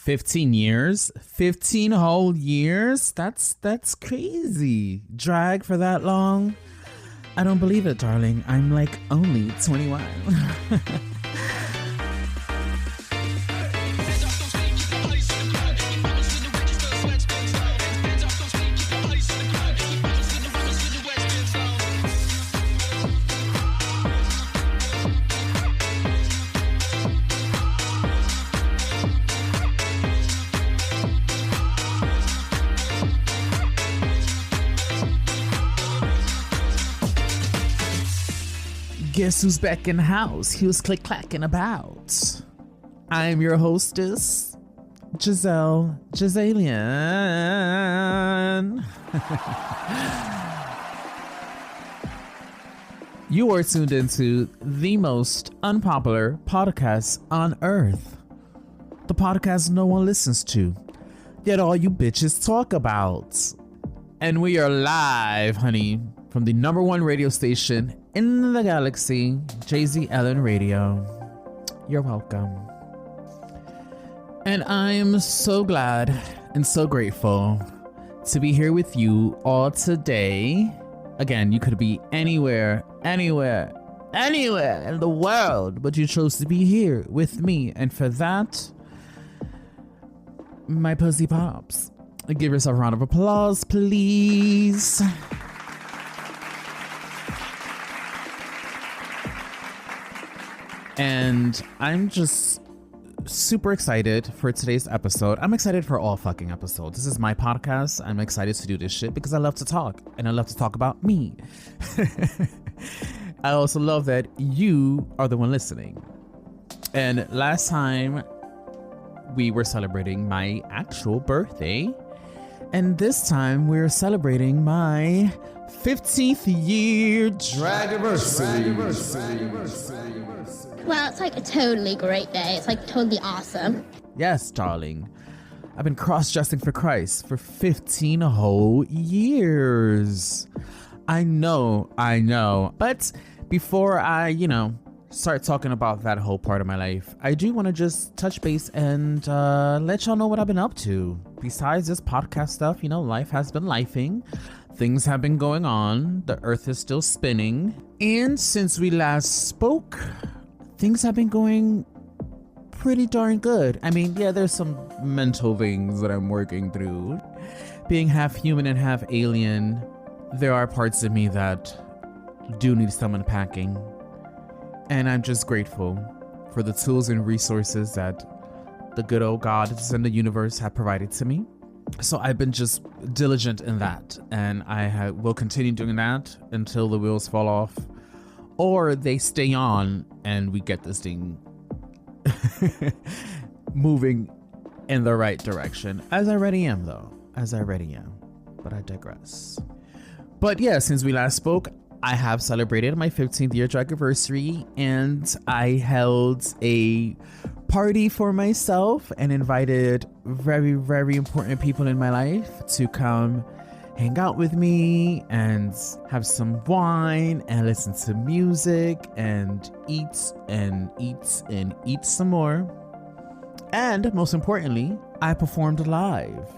15 years, 15 whole years. That's crazy. Drag for that long? I don't believe it, darling. I'm like only 21. Guess who's back in the house? Who's click-clacking about? I'm your hostess, Jazelle, Jazalien. You are tuned into the most unpopular podcast on earth. The podcast no one listens to, yet all you bitches talk about. And we are live, honey, from the #1 radio station in the galaxy, Jazalien Radio. You're welcome. And I'm so glad and so grateful to be here with you all today. Again, you could be anywhere in the world, but you chose to be here with me. And for that, my pussy pops. Give yourself a round of applause, please. And I'm just super excited for today's episode. I'm excited for all fucking episodes. This is my podcast. I'm excited to do this shit because I love to talk, and I love to talk about me. I also love that you are the one listening. And last time we were celebrating my actual birthday, and this time we're celebrating my 15th year Dragiversary. Well, it's like a totally great day. It's like totally awesome. Yes, darling. I've been cross-dressing for Christ for 15 whole years. I know. But before I, start talking about that whole part of my life, I do want to just touch base and let y'all know what I've been up to. Besides this podcast stuff, life has been lifing. Things have been going on. The earth is still spinning. And since we last spoke, things have been going pretty darn good. I mean, yeah, there's some mental things that I'm working through. Being half human and half alien, there are parts of me that do need some unpacking. And I'm just grateful for the tools and resources that the good old gods and the universe have provided to me. So I've been just diligent in that. And I will continue doing that until the wheels fall off. Or they stay on and we get this thing moving in the right direction. As I already am, though. But I digress. But yeah, since we last spoke, I have celebrated my 15th year Dragiversary, and I held a party for myself and invited very, very important people in my life to come hang out with me and have some wine and listen to music and eat some more. And most importantly, I performed live.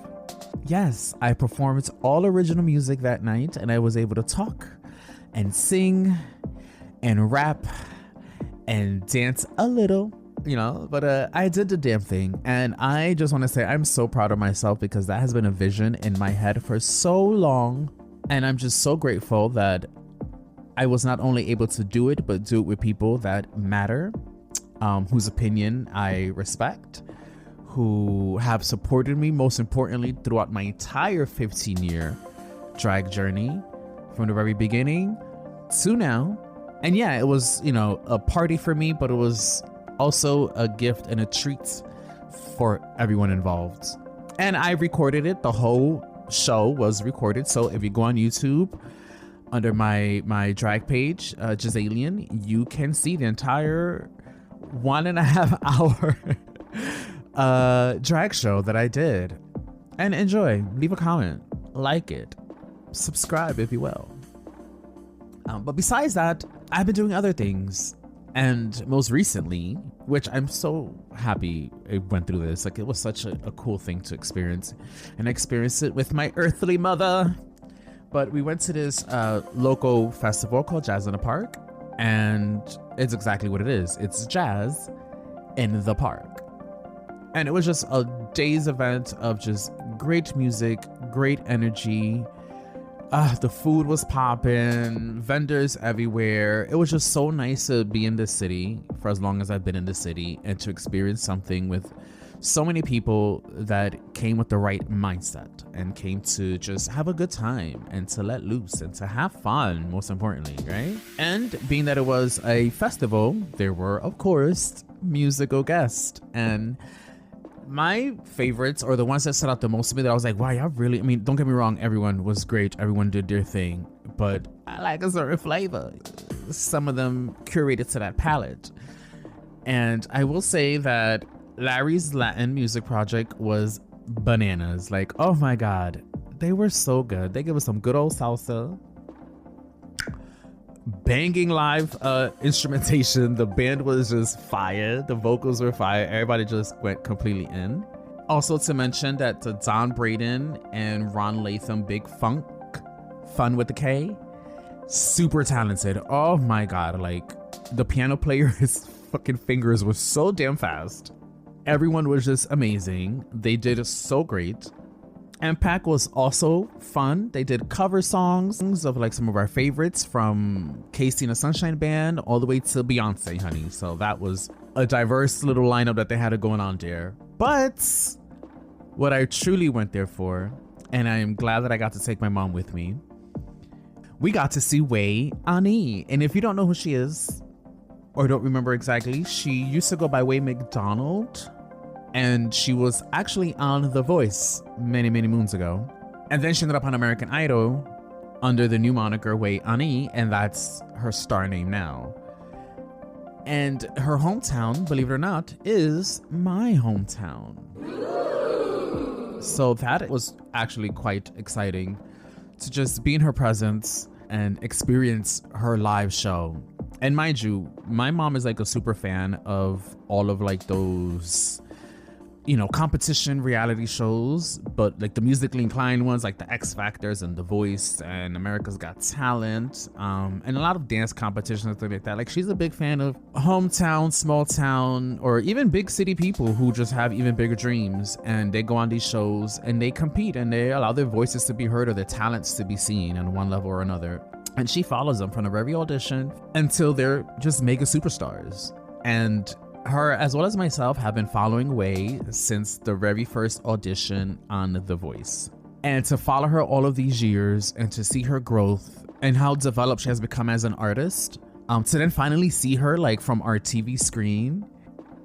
Yes, I performed all original music that night, and I was able to talk and sing and rap and dance a little, but I did the damn thing. And I just want to say I'm so proud of myself because that has been a vision in my head for so long. And I'm just so grateful that I was not only able to do it, but do it with people that matter, whose opinion I respect, who have supported me, most importantly, throughout my entire 15-year drag journey, from the very beginning to now. And yeah, it was, a party for me, but it was also a gift and a treat for everyone involved. And I recorded it. The whole show was recorded. So if you go on YouTube under my drag page, Jazalien, you can see the entire 1.5 hour drag show that I did. And enjoy. Leave a comment. Like it. Subscribe if you will. But besides that, I've been doing other things. And most recently, which I'm so happy I went through this, like it was such a cool thing to experience, and I experienced it with my earthly mother. But we went to this local festival called Jazz in the Park, and it's exactly what it is. It's jazz in the park. And it was just a day's event of just great music, great energy. The food was popping, vendors everywhere. It was just so nice to be in this city for as long as I've been in the city and to experience something with so many people that came with the right mindset and came to just have a good time and to let loose and to have fun, most importantly, right? And being that it was a festival, there were, of course, musical guests. And my favorites, or the ones that stood out the most to me, that I was like, wow, y'all really, I mean, don't get me wrong, everyone was great, everyone did their thing, but I like a certain flavor. Some of them curated to that palette. And I will say that Larry's Latin music project was bananas. Like, oh my God, they were so good. They gave us some good old salsa, banging live instrumentation. The band was just fire. The vocals were fire. Everybody just went completely in. Also to mention that Don Braden and Ron Latham, Big Funk, Fun with the K, super talented. Oh my God, like the piano player, his fucking fingers were so damn fast. Everyone was just amazing. They did so great. And Pack was also fun. They did cover songs of like some of our favorites, from Casey and the Sunshine Band all the way to Beyonce, honey. So that was a diverse little lineup that they had going on there. But what I truly went there for, and I am glad that I got to take my mom with me, we got to see Wei Ani. And if you don't know who she is, or don't remember exactly, she used to go by Wei McDonald. And she was actually on The Voice many, many moons ago. And then she ended up on American Idol under the new moniker Wei Ani, and that's her star name now. And her hometown, believe it or not, is my hometown. So that was actually quite exciting to just be in her presence and experience her live show. And mind you, my mom is like a super fan of all of like those, you know, competition reality shows, but like the musically inclined ones like the X Factors and The Voice and America's Got Talent, and a lot of dance competitions and things like that. Like, she's a big fan of hometown, small town, or even big city people who just have even bigger dreams, and they go on these shows and they compete and they allow their voices to be heard or their talents to be seen on one level or another. And she follows them from the very audition until they're just mega superstars. And her, as well as myself, have been following Wei since the very first audition on The Voice. And to follow her all of these years and to see her growth and how developed she has become as an artist, to then finally see her like from our TV screen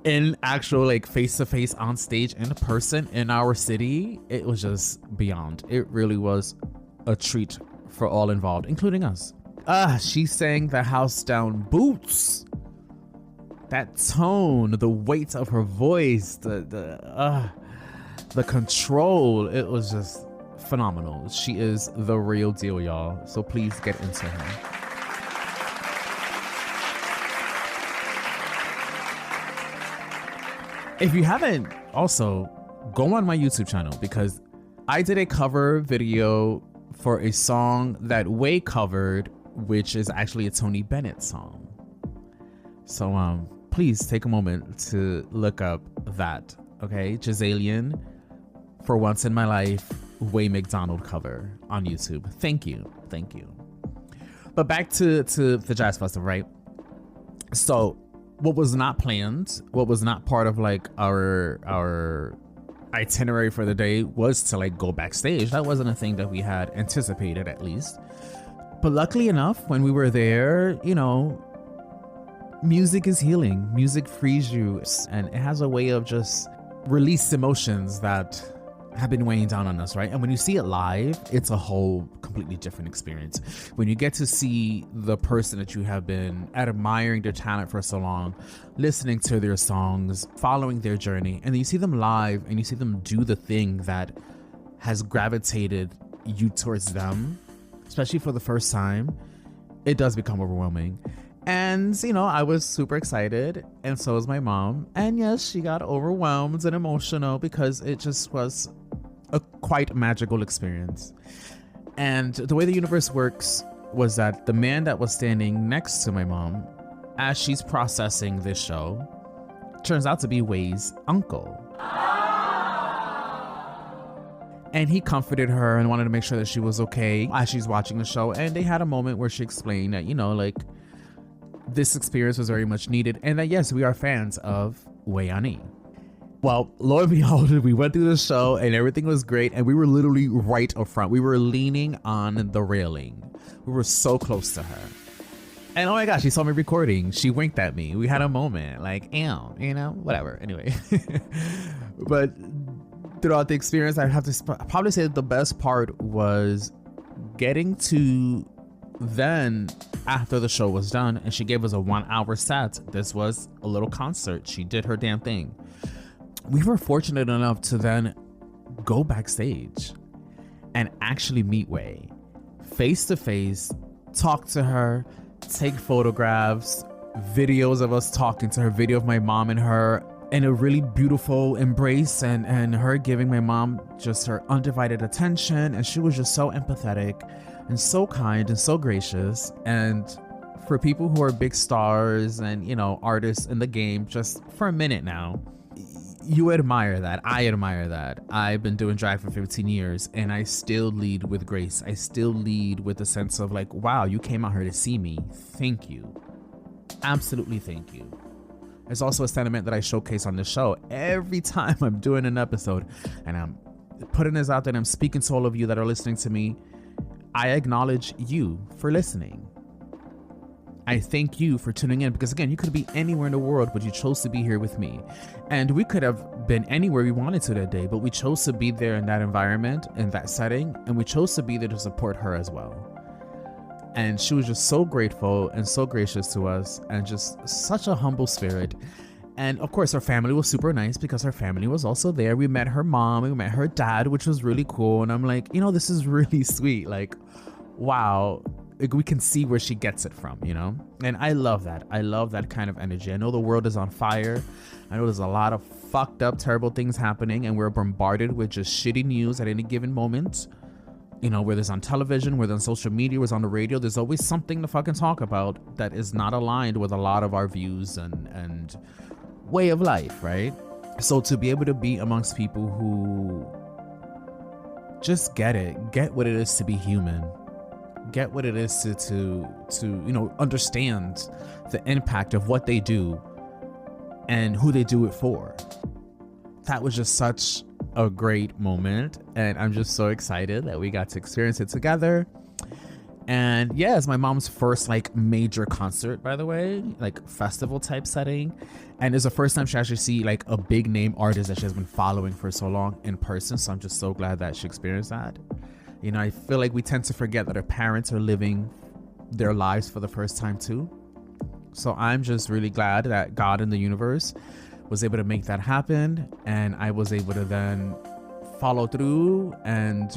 in actual like face-to-face on stage in person in our city, it was just beyond. It really was a treat for all involved, including us. She sang the house down boots. That tone, the weight of her voice, the control, it was just phenomenal. She is the real deal, y'all. So please get into her. If you haven't, also go on my YouTube channel, because I did a cover video for a song that Wei covered, which is actually a Tony Bennett song. So please take a moment to look up that, okay? Jazalien, For Once in My Life, Wei McDonald cover on YouTube. Thank you. But back to the Jazz Festival, right? So what was not planned, what was not part of like our itinerary for the day, was to like go backstage. That wasn't a thing that we had anticipated, at least. But luckily enough, when we were there, you know, music is healing. Music frees you, and it has a way of just release emotions that have been weighing down on us, right? And when you see it live, it's a whole completely different experience. When you get to see the person that you have been admiring their talent for so long, listening to their songs, following their journey, and then you see them live and you see them do the thing that has gravitated you towards them, especially for the first time, it does become overwhelming. And, I was super excited, and so was my mom. And yes, she got overwhelmed and emotional because it just was a quite magical experience. And the way the universe works was that the man that was standing next to my mom, as she's processing this show, turns out to be Way's uncle. And he comforted her and wanted to make sure that she was okay as she's watching the show. And they had a moment where she explained that, this experience was very much needed, and that yes, we are fans of Wayani. Well, lo and behold, we went through the show and everything was great, and we were literally right up front. We were leaning on the railing. We were so close to her. And oh my gosh, she saw me recording. She winked at me. We had a moment, like, ew, whatever. Anyway. But throughout the experience, I'd have to probably say that the best part was getting to then, after the show was done, and she gave us a 1-hour set. This was a little concert. She did her damn thing. We were fortunate enough to then go backstage and actually meet Way face to face, talk to her, take photographs, videos of us talking to her, video of my mom and her in a really beautiful embrace, and her giving my mom just her undivided attention. And she was just so empathetic and so kind and so gracious. And for people who are big stars and, artists in the game, just for a minute now, you admire that. I admire that. I've been doing drag for 15 years and I still lead with grace. I still lead with a sense of like, wow, you came out here to see me. Thank you. Absolutely thank you. There's also a sentiment that I showcase on the show every time I'm doing an episode and I'm putting this out there and I'm speaking to all of you that are listening to me. I acknowledge you for listening. I thank you for tuning in, because again, you could be anywhere in the world, but you chose to be here with me. And we could have been anywhere we wanted to that day, but we chose to be there in that environment, in that setting, and we chose to be there to support her as well. And she was just so grateful and so gracious to us, and just such a humble spirit. And of course, her family was super nice because her family was also there. We met her mom, we met her dad, which was really cool. And I'm like, this is really sweet. Like, wow. We can see where she gets it from, And I love that. I love that kind of energy. I know the world is on fire. I know there's a lot of fucked up, terrible things happening, and we're bombarded with just shitty news at any given moment. Whether it's on television, whether on social media, whether it's on the radio, there's always something to fucking talk about that is not aligned with a lot of our views and way of life, right? So to be able to be amongst people who just get what it is to be human, get what it is to understand the impact of what they do and who they do it for. That was just such a great moment, and I'm just so excited that we got to experience it together. And yeah, it's my mom's first major concert, by the way, festival type setting, and it's the first time she actually see a big name artist that she has been following for so long in person. So I'm just so glad that she experienced that. I feel like we tend to forget that our parents are living their lives for the first time too. So I'm just really glad that God in the universe was able to make that happen, and I was able to then follow through, and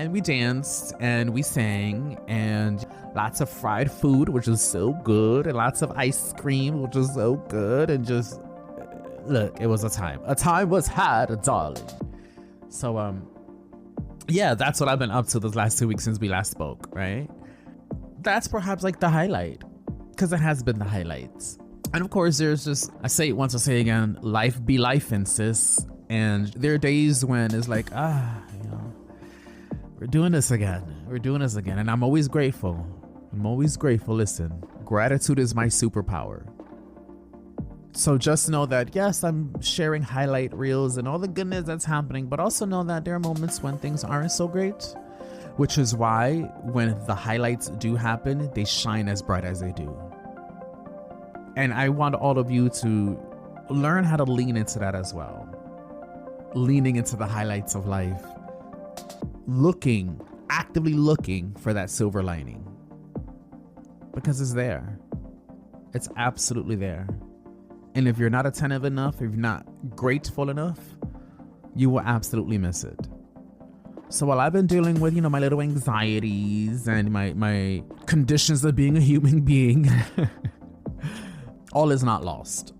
we danced and we sang, and lots of fried food, which was so good, and lots of ice cream, which was so good, and just look, it was a time was had, darling. So yeah, that's what I've been up to those last 2 weeks since we last spoke, right? That's perhaps the highlight, because it has been the highlights. And of course, there's just, I say it once, I say it again, life be life, sis. And there are days when it's we're doing this again. And I'm always grateful. Listen, gratitude is my superpower. So just know that, yes, I'm sharing highlight reels and all the goodness that's happening, but also know that there are moments when things aren't so great, which is why when the highlights do happen, they shine as bright as they do. And I want all of you to learn how to lean into that as well. Leaning into the highlights of life. Actively looking for that silver lining. Because it's there. It's absolutely there. And if you're not attentive enough, if you're not grateful enough, you will absolutely miss it. So while I've been dealing with, my little anxieties and my conditions of being a human being, all is not lost.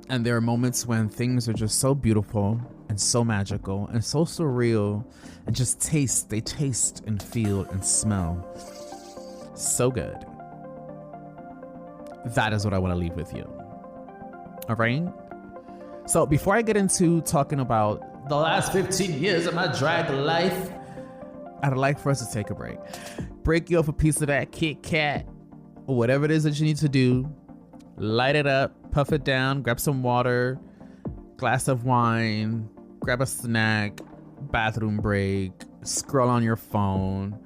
And there are moments when things are just so beautiful and so magical and so surreal and just they taste and feel and smell so good. That is what I want to leave with you. All right? So before I get into talking about the last 15 years of my drag life, I'd like for us to take a break. Break you off a piece of that Kit Kat or whatever it is that you need to do. Light it up, puff it down, grab some water, glass of wine, grab a snack, bathroom break, scroll on your phone.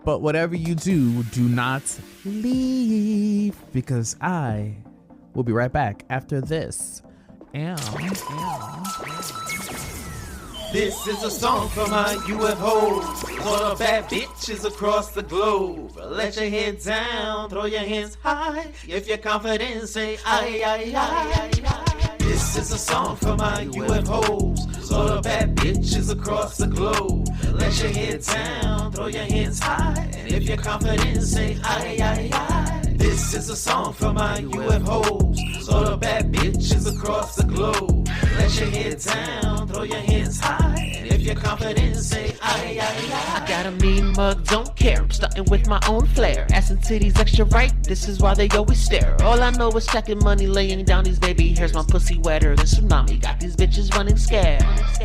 But whatever you do, do not leave, because I will be right back after this. This is a song for my U.F.Hoe, all the bad bitches across the globe. Let your head down, throw your hands high. If you're confident, say aye, aye, aye, aye, aye. This is a song for my U.F.Hoes, all the bad bitches across the globe. Let your head down, throw your hands high. And if you're confident, say aye, aye, aye. This is a song for my U.F.Hoes, all the bad bitches across the globe. Let your head down, throw your hands high. And if you're confident, say aye, aye, aye. I got a mean mug, don't care. I'm starting with my own flair. Ass and titties extra right, this is why they always stare. All I know is stacking money, laying down these baby hairs. My pussy wetter than tsunami, got these bitches running scared.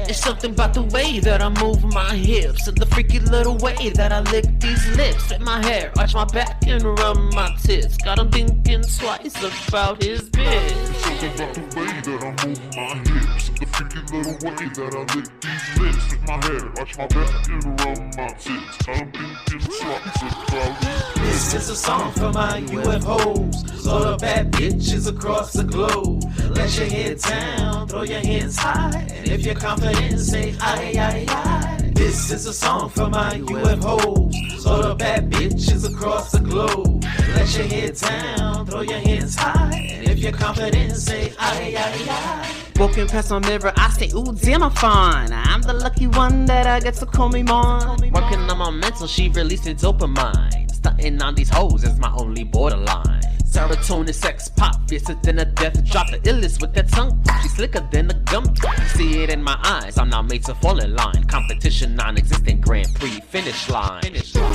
It's something about the way that I move my hips, and the freaky little way that I lick these lips. Flip my hair, arch my back, and rub my tits. Got him thinking twice about his bitch. It's something about the way that I move my hips, and the freaky little way that I lick these lips. Flip my hair, arch my back, and rub my tits. Got him thinking twice about his bitch. This is a song for my U.F.Hoes, all the bad bitches across the globe. Let your head down, throw your hands high. And if you're confident, say aye, aye, aye. This is a song for my U.F.Hoes, all the bad bitches across the globe. Let your head down, throw your hands high. And if you're confident, say aye, aye, aye. Walking past my mirror, I say, ooh, damn, I'm fine. I'm the lucky one that I get to call me mine. Working on my mental, she releasing dopamine. Stunting on these hoes is my only borderline. Serotonin, sex, pop, fiercer than a death drop. The illest with that tongue, she's slicker than a gumdrop. You see it in my eyes, I'm now made to fall in line. Competition non-existent, Grand Prix, finish line. Finish line.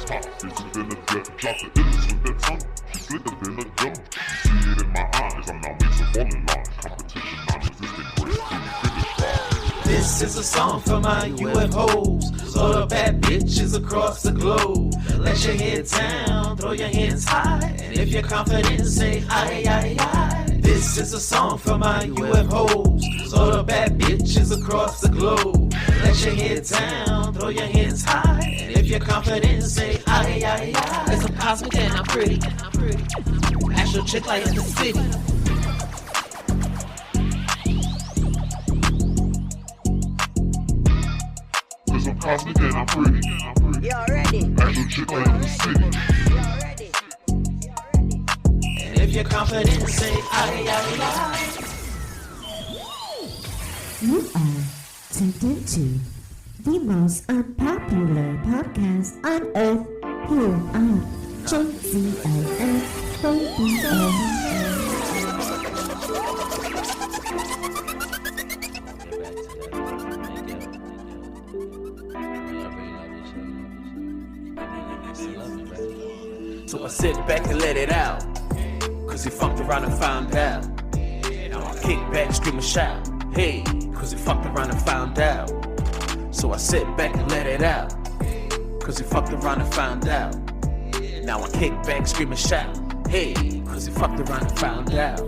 Pop, fiercer than a death drop. The illest with that tongue, she's slicker than a gumdrop. See it in my eyes, I'm now made to fall in line. Competition non-existent, Grand Prix, finish line. This is a song for my U.F.Hoes, all the bad bitches across the globe. Let your head down, throw your hands high. And if you're confident, say aye, aye, aye. This is a song for my U.F.Hoes, all the bad bitches across the globe. Let your head down, throw your hands high. And if you're confident, say aye, aye, aye. Cause I'm cosmic and I'm pretty. Actual chick like in the city. Cause I'm cosmic and I'm pretty. Y'all ready? Actual chick like in the city. Y'all ready? And if you're confident, say aye, aye, aye. You are tuned into the most unpopular podcast on earth here on Jazalien Radio. So I sit back and let it out, cause he fucked around and found out. Now I kick back, scream and shout, hey, cause he fucked around and found out. So I sit back and let it out, cause he fucked around and found out. Now I kick back, scream and shout, hey, cause he fucked around and found out.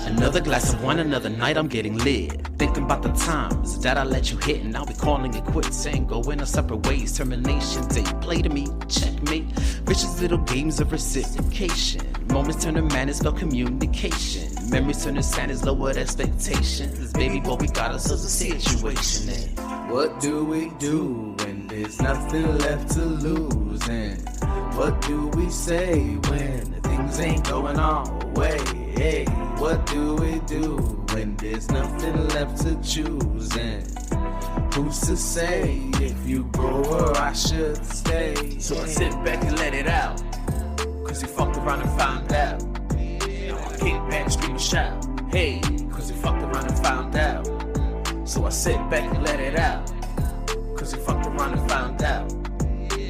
Another glass of wine, another night I'm getting lit. Thinking about the times that I let you hit, and now we calling it quits, saying going our separate ways. Termination date, play to me, checkmate. Vicious little games of reciprocation. Moments turn to madness, spell communication. Memories turn to sadness, lowered expectations. Baby boy, we got ourselves a situation. And what do we do when there's nothing left to lose? And what do we say when things ain't going our way? Hey, what do we do when there's nothing left to choose? And Who's to say if you go or I should stay? So I sit back and let it out, cause you fucked around and found out. Now I kick back, scream and shout, hey, cause you fucked around and found out. So I sit back and let it out, cause you fucked around and found out.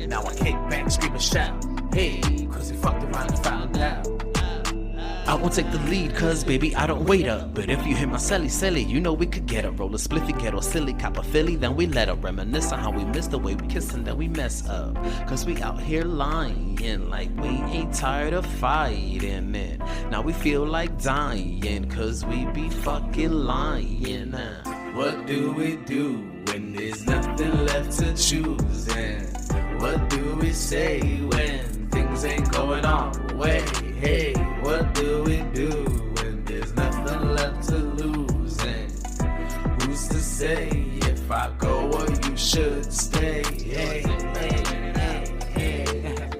Now I kick back, scream and shout, hey, cause you fucked around and found out. I won't take the lead, cause baby, I don't wait up. But if you hit my celly, you know we could get up. Roll a spliffy, get all silly, cop a Philly, then we let up. Reminisce on how we missed the way we kiss and then we mess up. Cause we out here lying, like we ain't tired of fighting it. Now we feel like dying, cause we be fucking lying. What do we do when there's nothing left to choose? And what do we say when things ain't going our way? Hey, what do we do when there's nothing left to lose? And who's to say if I go or you should stay? Hey, hey, hey, hey.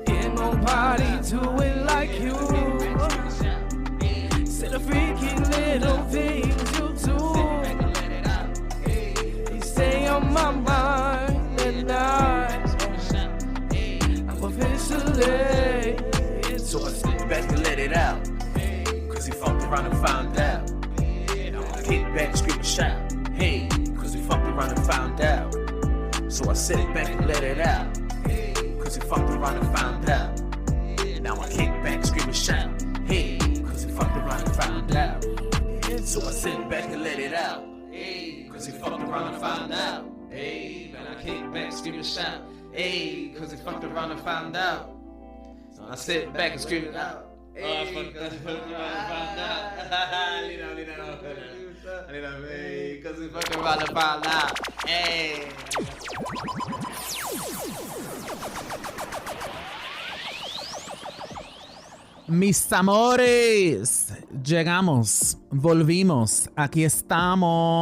Ain't nobody do it like you. Say the freaky little things you do. You stay on my mind at night. I'm officially. So I sit back and let it out, cause you fucked around and found out. Now I kick back, scream and shout, hey, cause you fucked around and found out. So I sit back and let it out, cause you fucked around and found out. Now I kick back, scream and shout, hey, cause you fucked around and found out. So I sit back and let it out, hey, cause you fucked around and found out. Hey, man, I kick back, scream and shout, hey, cause you fucked around and found out. So I sit back and scream it out. Hey, cause you fucked around and found out. Hey, cause you fucked around and found out. Hey. Mis amores, llegamos, volvimos, aquí estamos.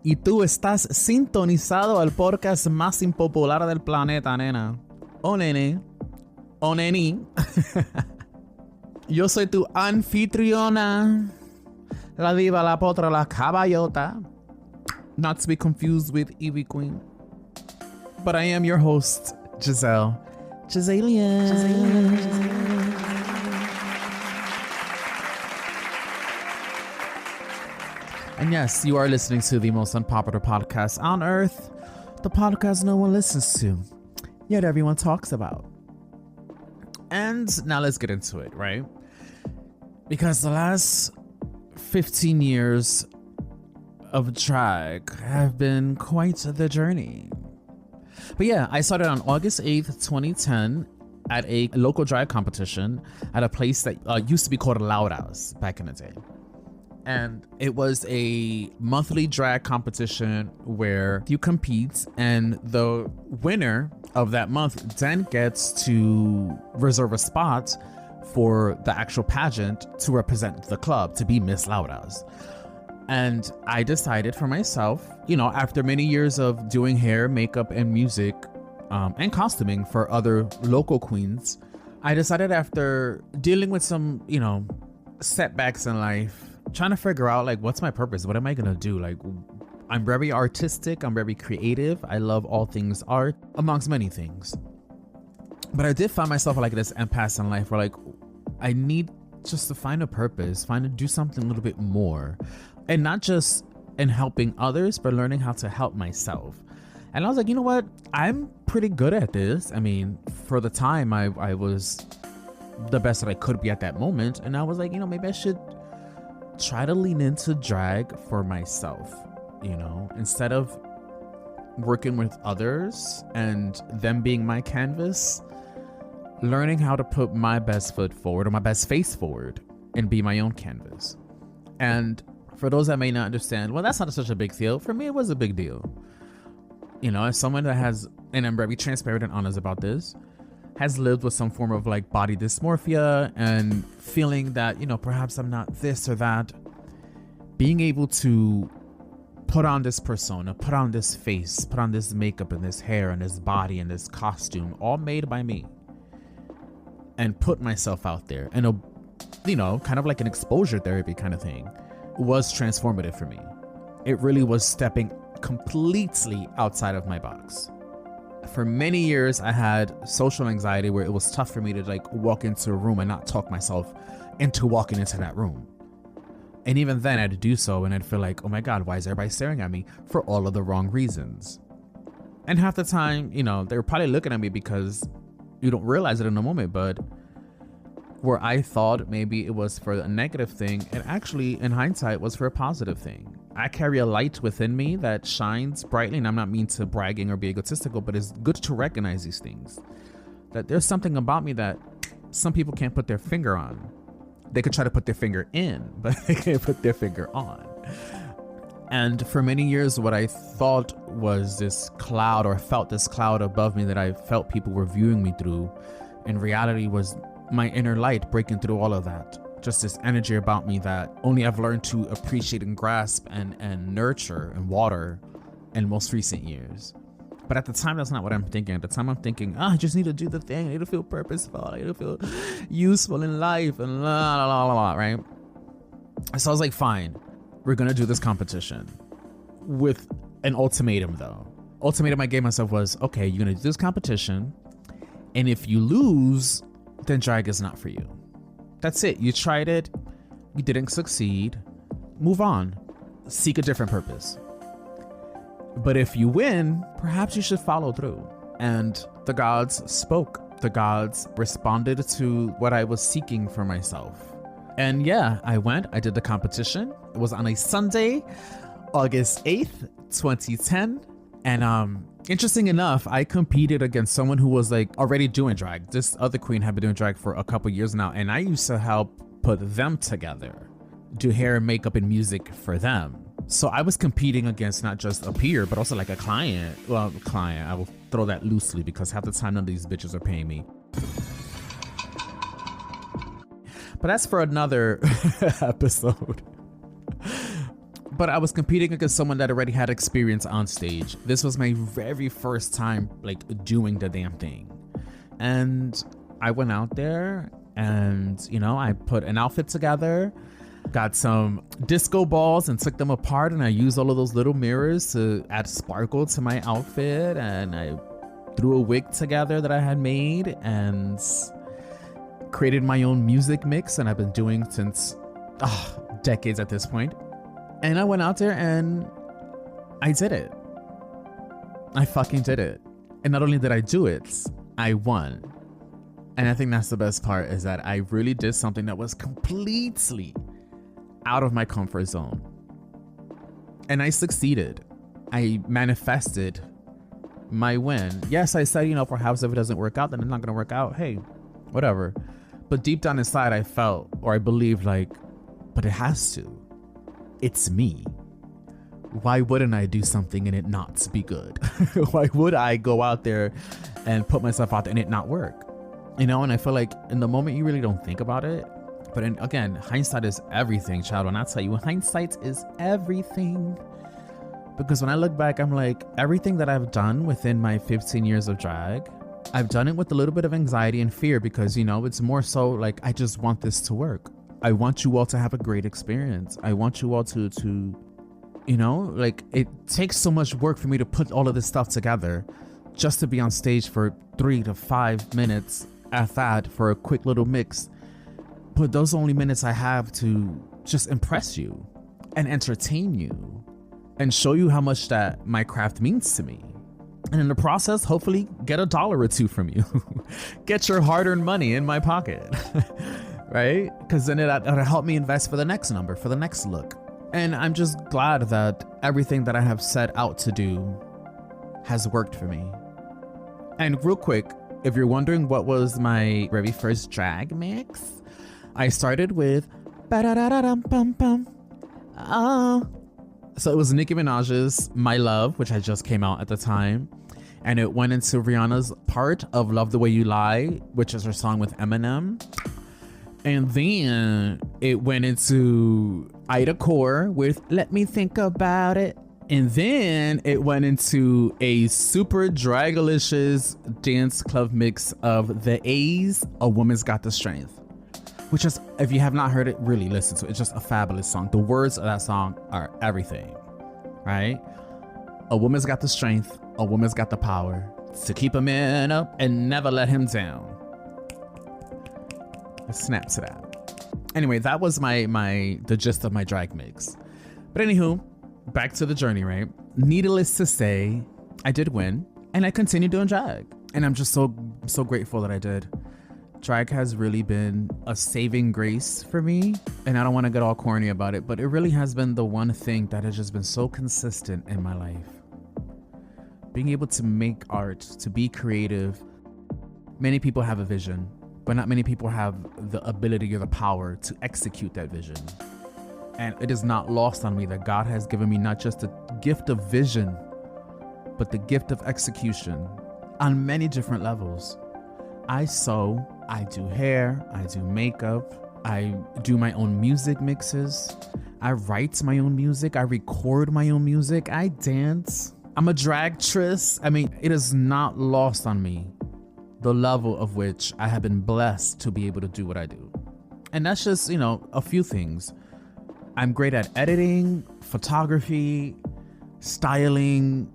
Y tú estás sintonizado al podcast más impopular del planeta, nena. O nene. O neni. Yo soy tu anfitriona. La diva, la potra, la caballota. Not to be confused with Evie Queen. But I am your host, Jazel. Jazalien. And yes, you are listening to the most unpopular podcast on earth. The podcast no one listens to, yet everyone talks about. And now let's get into it, right? Because the last 15 years of drag have been quite the journey. But yeah, I started on August 8th, 2010 at a local drag competition at a place that used to be called Loud House back in the day. And it was a monthly drag competition where you compete, and the winner of that month then gets to reserve a spot for the actual pageant to represent the club, to be Miss Loud House. And I decided for myself, you know, after many years of doing hair, makeup, and music and costuming for other local queens, I decided after dealing with some, you know, setbacks in life, trying to figure out like what's my purpose, what am I gonna do? Like, I'm very artistic, I'm very creative, I love all things art, amongst many things. But I did find myself like this impasse in life where like I need just to find a purpose, do something a little bit more, and not just in helping others, but learning how to help myself. And I was like, you know what, I'm pretty good at this. I mean, for the time I was the best that I could be at that moment, and I was like, you know, maybe I should try to lean into drag for myself, you know, instead of working with others and them being my canvas, learning how to put my best foot forward or my best face forward and be my own canvas. And for those that may not understand, well, that's not such a big deal. For me, it was a big deal. You know, as someone that has, and I'm very transparent and honest about this, has lived with some form of like body dysmorphia and feeling that, you know, perhaps I'm not this or that, being able to put on this persona, put on this face, put on this makeup and this hair and this body and this costume, all made by me, and put myself out there and, you know, kind of like an exposure therapy kind of thing, was transformative for me. it really was stepping completely outside of my box. For many years, I had social anxiety where it was tough for me to like walk into a room and not talk myself into walking into that room. And even then I'd do so and I'd feel like, oh my God, why is everybody staring at me for all of the wrong reasons? And half the time, you know, they were probably looking at me because you don't realize it in the moment, but where I thought maybe it was for a negative thing, it actually, in hindsight, was for a positive thing. I carry a light within me that shines brightly, and I'm not mean to bragging or be egotistical, but it's good to recognize these things. That there's something about me that some people can't put their finger on. They could try to put their finger in, but they can't put their finger on. And for many years, what I thought was this cloud, or felt this cloud above me that I felt people were viewing me through, in reality was my inner light breaking through all of that. Just this energy about me that only I've learned to appreciate and grasp and nurture and water in most recent years. But at the time, that's not what I'm thinking. At the time, I'm thinking, I just need to do the thing. I need to feel purposeful. I need to feel useful in life and la la la la la, right? So I was like, fine, we're gonna do this competition with an ultimatum though. Ultimatum I gave myself was, okay, you're gonna do this competition, and if you lose, then drag is not for you. That's it. You tried it. You didn't succeed. Move on. Seek a different purpose. But if you win, perhaps you should follow through. And the gods spoke. The gods responded to what I was seeking for myself. And yeah, I went. I did the competition. It was on a Sunday, August 8th, 2010. And interesting enough, I competed against someone who was like already doing drag. This other queen had been doing drag for a couple years now, and I used to help put them together, do hair and makeup and music for them. So I was competing against not just a peer, but also like a client. Well, client, I will throw that loosely because half the time none of these bitches are paying me. But that's for another episode. But I was competing against someone that already had experience on stage. This was my very first time like doing the damn thing. And I went out there and, you know, I put an outfit together, got some disco balls and took them apart. And I used all of those little mirrors to add sparkle to my outfit. And I threw a wig together that I had made and created my own music mix. And I've been doing since decades at this point. And I went out there and I did it. I fucking did it. And not only did I do it, I won. And I think that's the best part, is that I really did something that was completely out of my comfort zone. And I succeeded. I manifested my win. Yes, I said, you know, perhaps if it doesn't work out, then it's not gonna work out. Hey, whatever. But deep down inside, I felt, or I believed like, but it has to. It's me. Why wouldn't I do something and it not be good? Why would I go out there and put myself out there and it not work? You know, and I feel like in the moment you really don't think about it. But again, hindsight is everything, child. When I tell you, hindsight is everything. Because when I look back, I'm like, everything that I've done within my 15 years of drag, I've done it with a little bit of anxiety and fear because, you know, it's more so like, I just want this to work. I want you all to have a great experience. I want you all to, you know, like it takes so much work for me to put all of this stuff together just to be on stage for 3 to 5 minutes at that for a quick little mix. But those only minutes I have to just impress you and entertain you and show you how much that my craft means to me. And in the process, hopefully get $1 or $2 from you. Get your hard-earned money in my pocket. Right? Because then it'll help me invest for the next number, for the next look. And I'm just glad that everything that I have set out to do has worked for me. And real quick, if you're wondering what was my very first drag mix, I started with ba-da-da-da-dum-bum-bum. So it was Nicki Minaj's My Love, which had just came out at the time. And it went into Rihanna's part of Love the Way You Lie, which is her song with Eminem. And then it went into Ida Core with Let Me Think About It. And then it went into a super dragalicious dance club mix of The A's, A Woman's Got the Strength. Which is, if you have not heard it, really listen to it. It's just a fabulous song. The words of that song are everything. right? A woman's got the strength, a woman's got the power to keep a man up and never let him down. Let's snap to that. Anyway, that was the gist of my drag mix. But anywho, back to the journey, right? Needless to say, I did win, and I continued doing drag. And I'm just so grateful that I did. Drag has really been a saving grace for me, and I don't want to get all corny about it, but it really has been the one thing that has just been so consistent in my life. Being able to make art, to be creative. Many people have a vision, but not many people have the ability or the power to execute that vision. And it is not lost on me that God has given me not just the gift of vision, but the gift of execution on many different levels. I sew, I do hair, I do makeup, I do my own music mixes, I write my own music, I record my own music, I dance. I'm a dragtress. I mean, it is not lost on me the level of which I have been blessed to be able to do what I do. And that's just, a few things. I'm great at editing, photography, styling,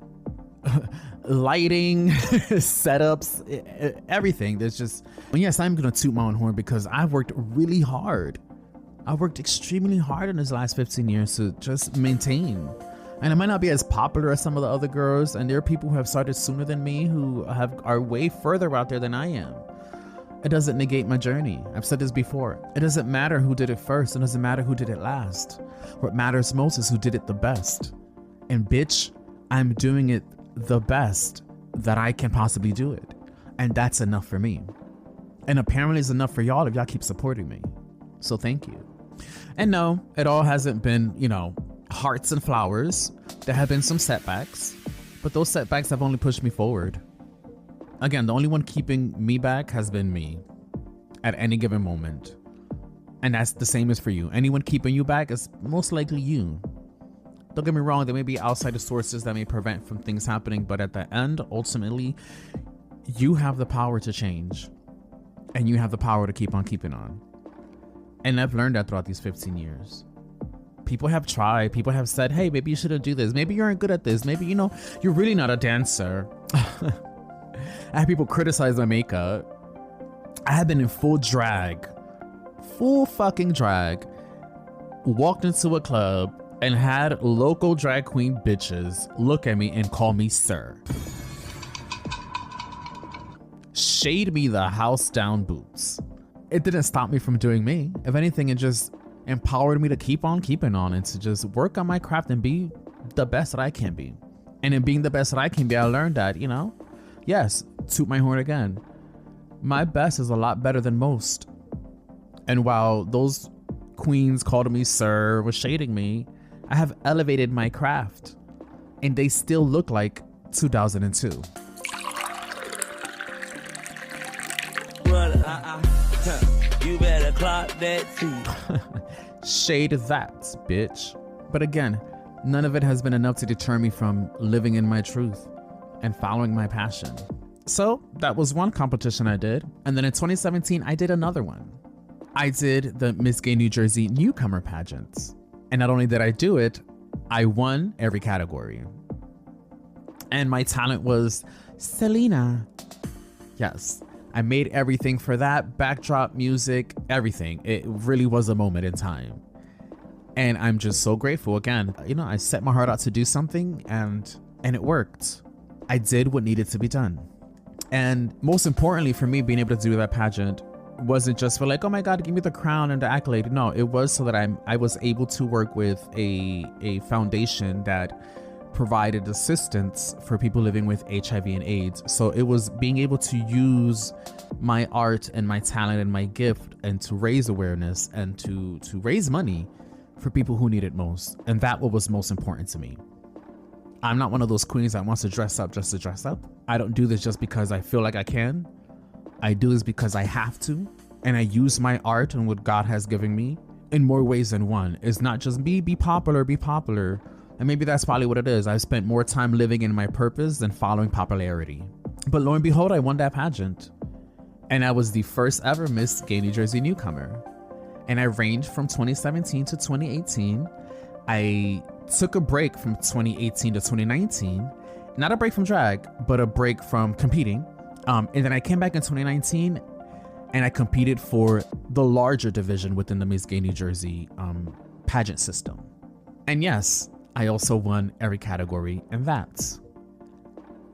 lighting, setups, everything. There's just, yes, I'm gonna toot my own horn because I've worked really hard. I've worked extremely hard in this last 15 years to just maintain. And I might not be as popular as some of the other girls, and there are people who have started sooner than me who are way further out there than I am. It doesn't negate my journey. I've said this before. It doesn't matter who did it first. It doesn't matter who did it last. What matters most is who did it the best. And bitch, I'm doing it the best that I can possibly do it. And that's enough for me. And apparently it's enough for y'all if y'all keep supporting me. So thank you. And no, it all hasn't been, hearts and flowers. There have been some setbacks, but those setbacks have only pushed me forward. Again, the only one keeping me back has been me at any given moment. And that's the same as for you. Anyone keeping you back is most likely you. Don't get me wrong, there may be outside sources that may prevent from things happening, but at the end, ultimately, you have the power to change. And you have the power to keep on keeping on. And I've learned that throughout these 15 years. People have tried. People have said, hey, maybe you shouldn't do this. Maybe you aren't good at this. Maybe, you're really not a dancer. I have people criticize my makeup. I have been in full drag. Full fucking drag. Walked into a club and had local drag queen bitches look at me and call me sir. Shade me the house down boots. It didn't stop me from doing me. If anything, it just empowered me to keep on keeping on and to just work on my craft and be the best that I can be. And in being the best that I can be, I learned that, yes, toot my horn again. My best is a lot better than most. And while those queens called me sir, was shading me, I have elevated my craft. And they still look like 2002. You better clock that too. Shade that, bitch. But again, none of it has been enough to deter me from living in my truth and following my passion. So that was one competition I did. And then in 2017, I did another one. I did the Miss Gay New Jersey newcomer pageants. And not only did I do it, I won every category. And my talent was Selena. Yes. I made everything for that, backdrop, music, everything. It really was a moment in time. And I'm just so grateful. Again, I set my heart out to do something and it worked. I did what needed to be done. And most importantly for me, being able to do that pageant wasn't just for like, oh my God, give me the crown and the accolade. No, it was so that I was able to work with a foundation that provided assistance for people living with HIV and AIDS. So it was being able to use my art and my talent and my gift and to raise awareness and to raise money for people who need it most. And that was most important to me. I'm not one of those queens that wants to dress up just to dress up. I don't do this just because I feel like I can. I do this because I have to. And I use my art and what God has given me in more ways than one. It's not just be popular. And maybe that's probably what it is. I've spent more time living in my purpose than following popularity. But lo and behold, I won that pageant. And I was the first ever Miss Gay New Jersey newcomer. And I reigned from 2017 to 2018. I took a break from 2018 to 2019. Not a break from drag, but a break from competing. And then I came back in 2019 and I competed for the larger division within the Miss Gay New Jersey pageant system. And yes, I also won every category in that,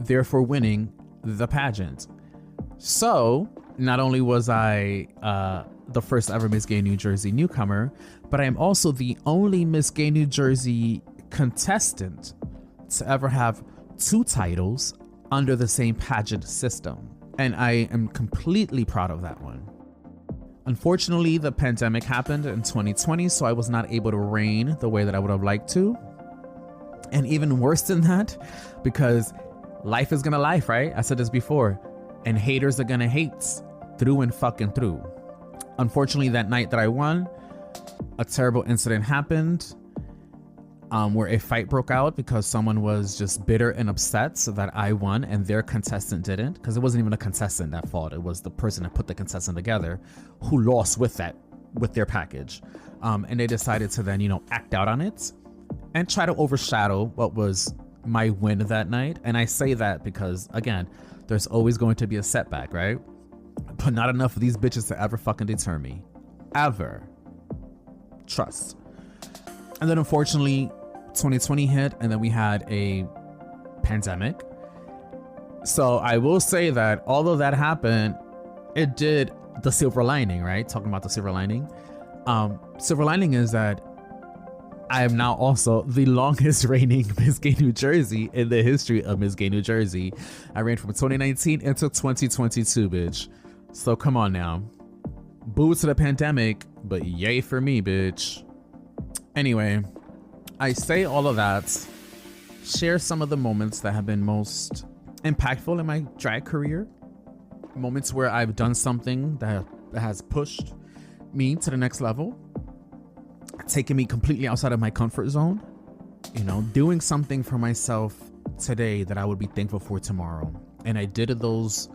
therefore winning the pageant. So not only was I the first ever Miss Gay New Jersey newcomer, but I am also the only Miss Gay New Jersey contestant to ever have 2 titles under the same pageant system. And I am completely proud of that one. Unfortunately, the pandemic happened in 2020, so I was not able to reign the way that I would have liked to. And even worse than that, because life is gonna life, right? I said this before. And haters are gonna hate through and fucking through. Unfortunately, that night that I won, a terrible incident happened where a fight broke out because someone was just bitter and upset so that I won and their contestant didn't, because it wasn't even a contestant that fought. It was the person that put the contestant together who lost with their package. And they decided to then, act out on it and try to overshadow what was my win that night. And I say that because, again, there's always going to be a setback, right? But not enough of these bitches to ever fucking deter me. Ever. Trust. And then unfortunately, 2020 hit, and then we had a pandemic. So I will say that although that happened, it did the silver lining, right? Talking about the silver lining. Silver lining is that I am now also the longest reigning Miss Gay New Jersey in the history of Miss Gay New Jersey. I reigned from 2019 into 2022, bitch. So come on now. Boo to the pandemic, but yay for me, bitch. Anyway, I say all of that, share some of the moments that have been most impactful in my drag career. Moments where I've done something that has pushed me to the next level, taking me completely outside of my comfort zone, doing something for myself today that I would be thankful for tomorrow. And I did those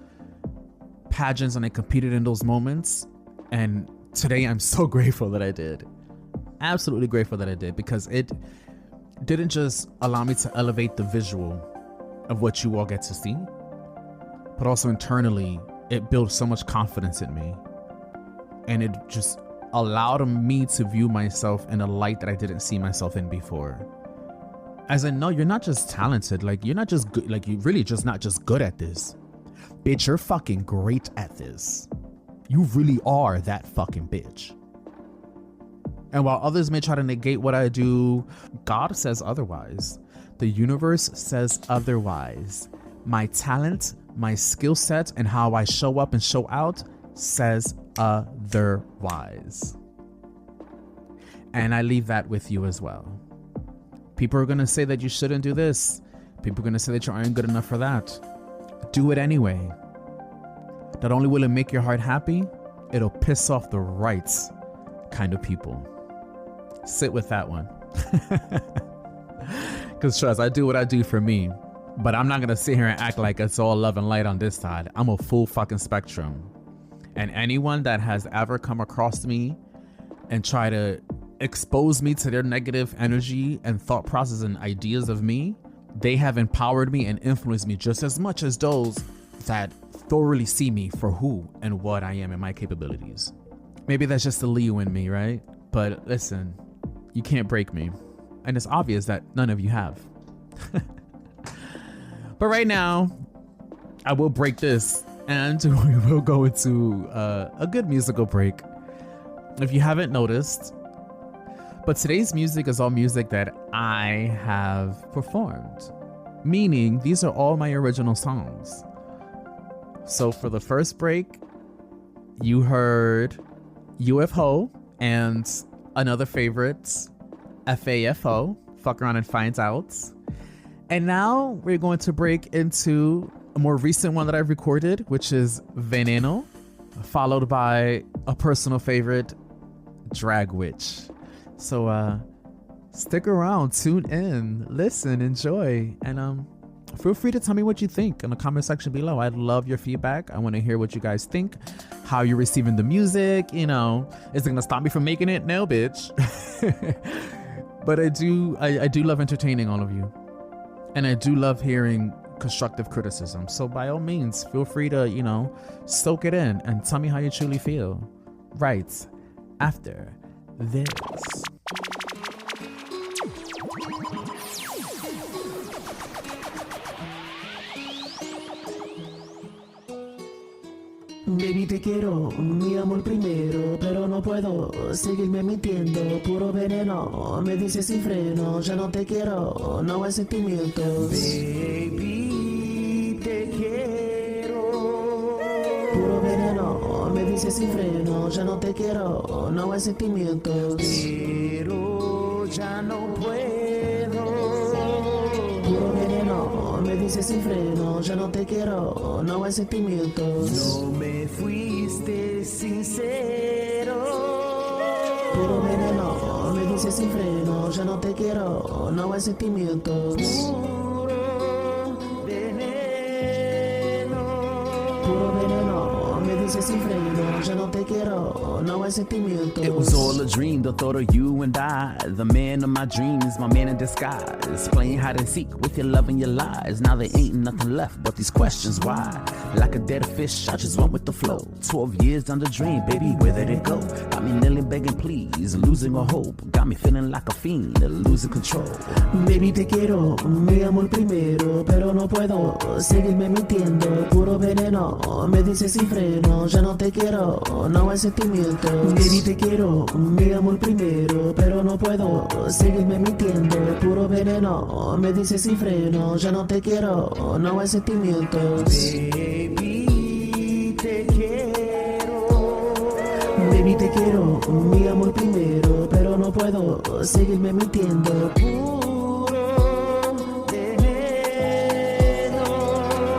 pageants and I competed in those moments. And today I'm so grateful that I did. Absolutely grateful that I did, because it didn't just allow me to elevate the visual of what you all get to see, but also internally it built so much confidence in me, and it just allowed me to view myself in a light that I didn't see myself in before. As I know, you're not just talented, you're not just good, you really just not just good at this, bitch, you're fucking great at this. You really are that fucking bitch. And while others may try to negate what I do, God says otherwise. The universe says otherwise. My talent, my skill set, and how I show up and show out says otherwise. And I leave that with you as well. People are going to say that you shouldn't do this. People are going to say that you aren't good enough for that. Do it anyway. Not only will it make your heart happy, it'll piss off the right kind of people. Sit with that one. Because trust, I do what I do for me, but I'm not going to sit here and act like it's all love and light on this side. I'm a full fucking spectrum. And anyone that has ever come across me and try to expose me to their negative energy and thought process and ideas of me, they have empowered me and influenced me just as much as those that thoroughly see me for who and what I am and my capabilities. Maybe that's just the Leo in me, right? But listen, you can't break me. And it's obvious that none of you have. But right now, I will break this and we will go into a good musical break. If you haven't noticed, but today's music is all music that I have performed. Meaning, these are all my original songs. So for the first break, you heard U.F.Hoe and another favorite, FA+FO, Fuck Around and Find Out. And now we're going to break into a more recent one that I've recorded, which is Veneno, followed by a personal favorite, Drag Witch. So stick around, tune in, listen, enjoy, and feel free to tell me what you think in the comment section below. I'd love your feedback. I want to hear what you guys think, how you're receiving the music. Is it gonna stop me from making it? No, bitch. But I do love entertaining all of you. And I do love hearing constructive criticism. So by all means, feel free to, soak it in and tell me how you truly feel. Right after this. Baby, te quiero, mi amor primero, pero no puedo seguirme mintiendo, puro veneno, me dices sin freno, ya no te quiero, no hay sentimientos. Baby, te quiero, puro veneno, me dices sin freno, ya no te quiero, no hay sentimientos. Pero ya no puedo, puro veneno, me dices sin freno, ya no te quiero, no hay sentimientos. No me fuiste sincero, puro veneno, me dices sin freno, ya no te quiero, no hay sentimientos. Puro veneno, me dices sin freno, ya no te quiero, no hay sentimientos. It was all a dream, the thought of you and I, the man of my dreams, my man in disguise, playing hide and seek with your love and your lies. Now there ain't nothing left but these questions. Why? Like a dead fish, I just went with the flow. 12 years down the drain, baby, where did it go? Got me kneeling, begging, please, losing all hope. Got me feeling like a fiend, losing control. Baby, te quiero, mi amor primero, pero no puedo seguirme mintiendo. Puro veneno, me dices sin freno, ya no te quiero, no hay sentimientos. Baby, te quiero, mi amor primero, pero no puedo seguirme mintiendo. Puro veneno, me dices sin freno, ya no te quiero, no hay sentimientos. Baby, te quiero, baby, te quiero, mi amor primero, pero no puedo seguirme mintiendo.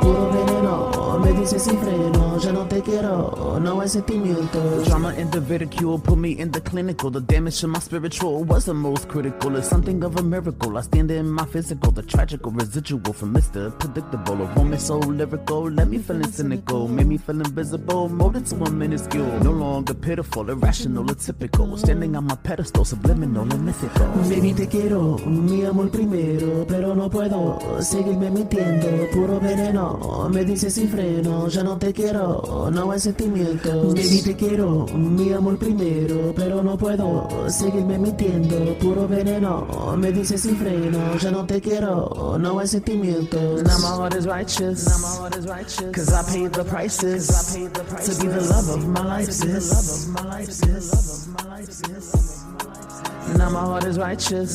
Puro veneno, me dices sin freno, ya no te quiero, no hay sentimientos. Drama in the ridicule put me in the clinical. The damage to my spiritual was the most critical. It's something of a miracle. I stand in my physical, the tragical residual from Mr. Predictable. A woman so lyrical, let me feeling cynical, made me feel invisible, molded to a minuscule. No longer pitiful, irrational or typical. Standing on my pedestal, subliminal and mythical. Baby, te quiero, mi amor primero, pero no puedo seguirme mintiendo. Puro veneno, me dices sin freno, ya no te quiero, no hay sentimientos. Baby, te quiero, mi amor primero, pero no puedo seguirme mintiendo. Puro veneno, me dices sin freno, ya no te quiero, no hay sentimientos. Now my heart is righteous, cause I paid the prices to be the love of my life, sis. Now my heart is righteous,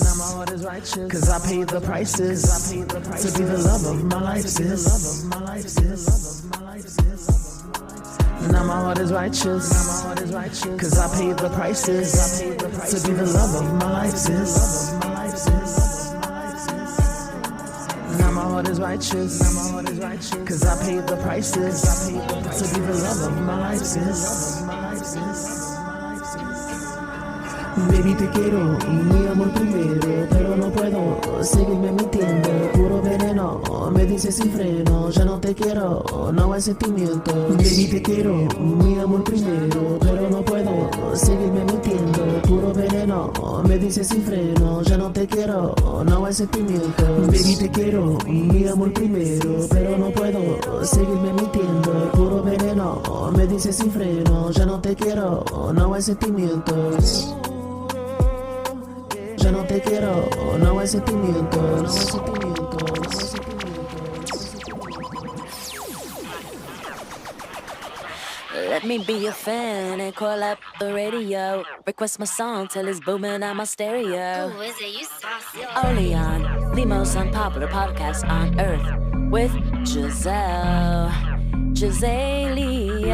cause I paid the prices to be the love of my life, sis. Now my heart is righteous, cause I paid the prices to be the love of my life, sis. Now my heart is righteous, cause I paid the prices to be the love of my life, sis. Baby, te quiero, mi amor primero, pero no puedo seguirme mintiendo. Puro veneno, me dices sin freno, ya no te quiero, no hay sentimientos. Baby, te quiero, mi amor primero, pero no puedo seguirme mintiendo. Puro veneno, me dices sin freno, ya no te quiero, no hay sentimientos. Baby, te quiero, mi amor primero, pero no puedo seguirme mintiendo. Puro veneno, me dices sin freno, ya no te quiero, no hay sentimientos. Ya no te quiero, no hay sentimientos, no hay sentimientos. Let me be your fan and call up the radio. Request my song till it's booming on my stereo. Who is it? You saucy. Only on the most unpopular podcast on earth with Jazel, Jazalien.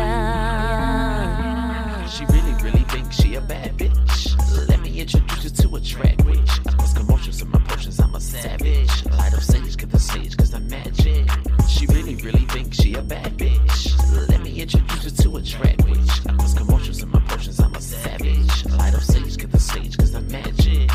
She really thinks she a bad bitch. Let me introduce you to a track which I cause commotions in my potions, I'm a savage. Light up sage, get the stage cause I'm magic. She really thinks she a bad bitch. Let me introduce you to a track which I cause commotions in my potions, I'm a savage. Light up sage, get the stage cause I'm magic.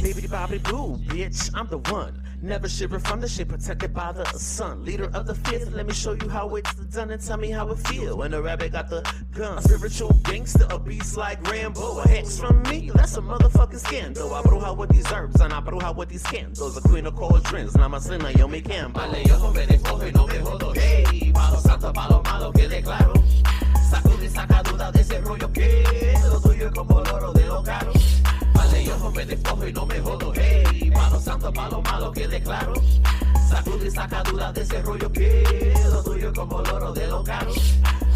Baby bobbity boo, bitch, I'm the one. Never shiver from the shit, protected by the sun. Leader of the fifth, let me show you how it's done and tell me how it feel. When the rabbit got the gun, spiritual gangster, a beast like Rambo. A hex from me, that's a motherfucking scandal. I bruja with these herbs and I bruja with these candles. A queen of cauldrons, now my sinner, yo me Campbell. Vale, yo me despojo y no me jodo. Hey, palo santo, palo malo, quede claro. Sacude y saca duda de ese rollo que lo tuyo es como loro de lo caro. Vale, yo me despojo y no me jodo. Hey, palo santo, palo malo, quede claro. Sacude y saca duda de ese rollo que lo tuyo es como loro de lo caro.